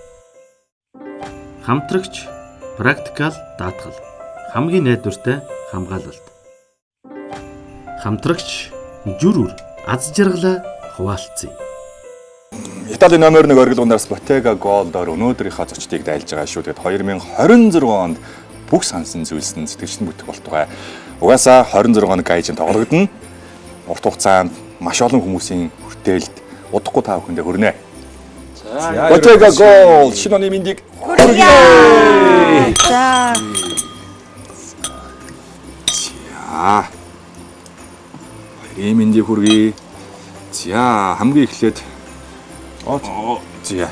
Хамтрагч Practical даатгал. Хамгийн найдвартай хамгаалалт. Хамтрагч Жүрүр аз жаргалаа хуваалцъя. Италийн номер 1 оргилгоноос Bottega Gold-оор өнөөдрийнхөө зочдыг дайлж байгаа шүү. Тэгээд 2026 онд бүх сансан зүйлс нь сэтгэгчэн бүтэх болтугай. Угаасаа 26 он гайжин тоглогдно. Урт хугацаанд маш олон хүмүүсийн хүрээлэлд удахгүй та бүхэндээ хүрнэ. Bottega Gold шинэ оны мэндийг хүргье. За. Баярын мэндийг хүргье. За хамгийн эхлээд зя.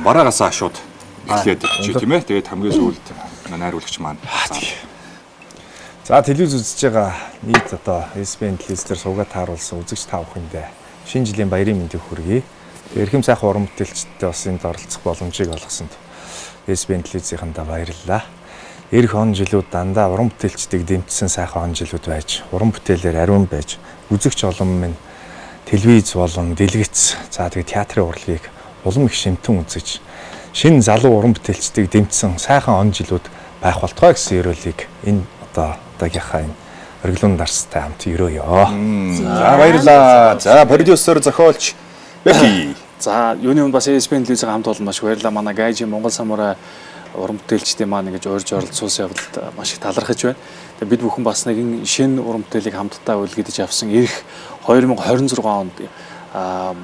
Бараагасаа шууд эхлээд чи тийм ээ. Тэгээд хамгийн сүүлд найруулагч маань. За телевиз үзэж байгаа нийт одоо SBN телевизээр суугаад тааруулсан үзэгч та бүхэндээ шинэ жилийн баярын мэндийг хүргэе. Эрхэм сайхан уран бүтээлчдтэй бас энд оролцох боломжийг олгосонд SBN телевизийнхэндээ баярлалаа. Ирэх он жилүүд дандаа уран бүтээлчдийг дэмжсэн сайхан он жилүүд байж, уран бүтээлээр ариун байж, үзэгч олон минь телевиз болон дэлгэц, за тэгээд театрын урлагийг улам их шимтэн үзэж, шинэ залуу уран бүтээлчдийг дэмжсэн сайхан он жилүүд байх болтугай гэсэн ерөөлийг энэ одоогийнхаа энэ оргилуун дарстай хамт өрөөё. За баярлалаа. За продюсер зохиолч Бэки. За юуны өмнө бас SBN телевизийн хамт олон маш баярлалаа. Манай Гайжи Монгол самурай уран бүтээлчдийн маань ингэж урьж оролцуулсан явдалд маш их талархаж байна. Тэгээд бид бүхэн бас нэгэн шинэ уран бүтээлийг хамтдаа үлгэдэж авсан ирэх 2026 онд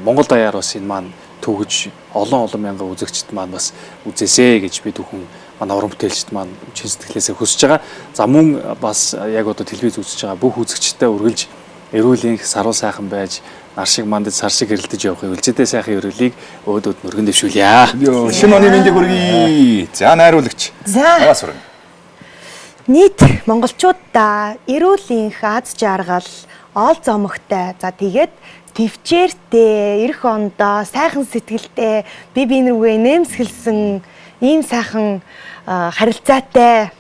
Монгол даяар бас энэ маань төгөж олон мянган үзэгчд маань бас үзээсэй гэж бид бүхэн манай уран бүтээлчд маань чин сэтгэлээсээ хүсэж байгаа. За мөн бас яг одоо телевиз үзэж байгаа бүх үзэгчдэд үргэлж эрүүл энх саруу сайхан байж нар шиг мандаж сар шиг хэрэлдэж явахыг үлжидээ сайхан өрөөлийг өөдөөд мөргөн дэвшүүлье. Шинэ оны мэндийг хүргэе. За найруулагч. За. Сурна. Нийт монголчуудаа эрүүл энх аз жаргал, оол зомогтой. За тэгээд төвчээртэй, эх ондоо сайхан сэтгэлтэй, бие биенрүүгээ нэмсгэлсэн ийм сайхан харилцаатай,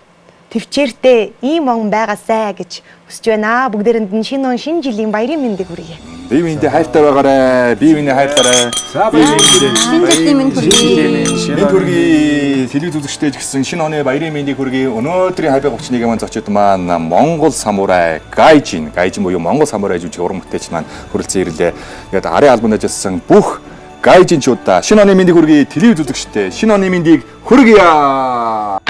төвчээртэй ийм он байгаасай гэж хүсэж байна. Бүгдээрэнд нь шинэ он, шинэ жилийн баярын мэндийг хүргье. Бие биендээ хайртай байгаарай. Бие биенээ хайрлаарай. Шинэ жилийн мэнд хүргэе. Мэнд хүргэе. Телевиз үзэгчтэй гэсэн шинэ оны баярын мэндийг хүргэе. Өнөөдрийн хайртай 31 маань зочид маань Монгол самурай Гайжин буюу Монгол самурай жүжиг уран бүтээлч маань хүрэлцэн ирлээ. Тэгээд арын албанд ажилласан бүх Гайжинчуудаа шинэ оны мэндийг хүргэе. Телевиз үзэгчтэй шинэ оны мэндийг хүргэе.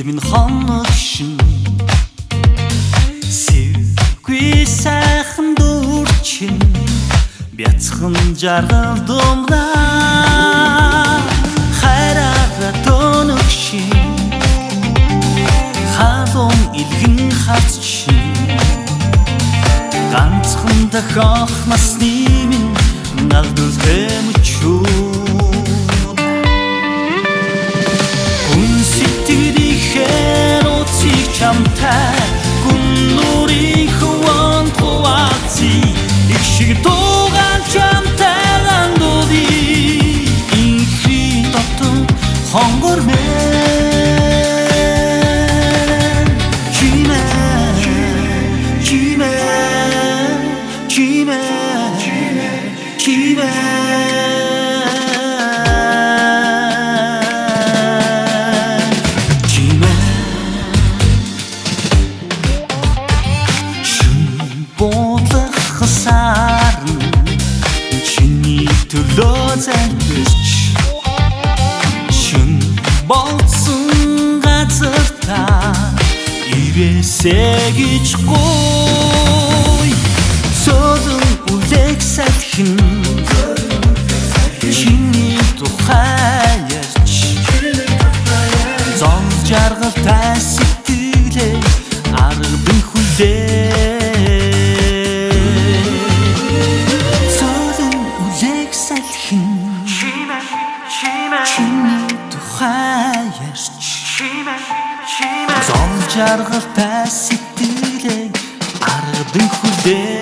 Минь хоног шин сэвгүй сайхан дурчин бяцхан жаргал думраа хайраараа тоног шин халуун илгэн хац шин ганцхан дохох насны минь налдус хэмчүү Chamтай гүнүрийн хөвөн туааци их шиг дугаан chamтай гандуди инхи дотор чиний төлөө залбирч шүн болсон газар та ирээсэй гэж гой зовлон үлэх салхин чиний тухай ярьж зон жаргалтай сэтгэлээ аргын хүлээ жаргалтай сэтгэлээ аргадын хүлээ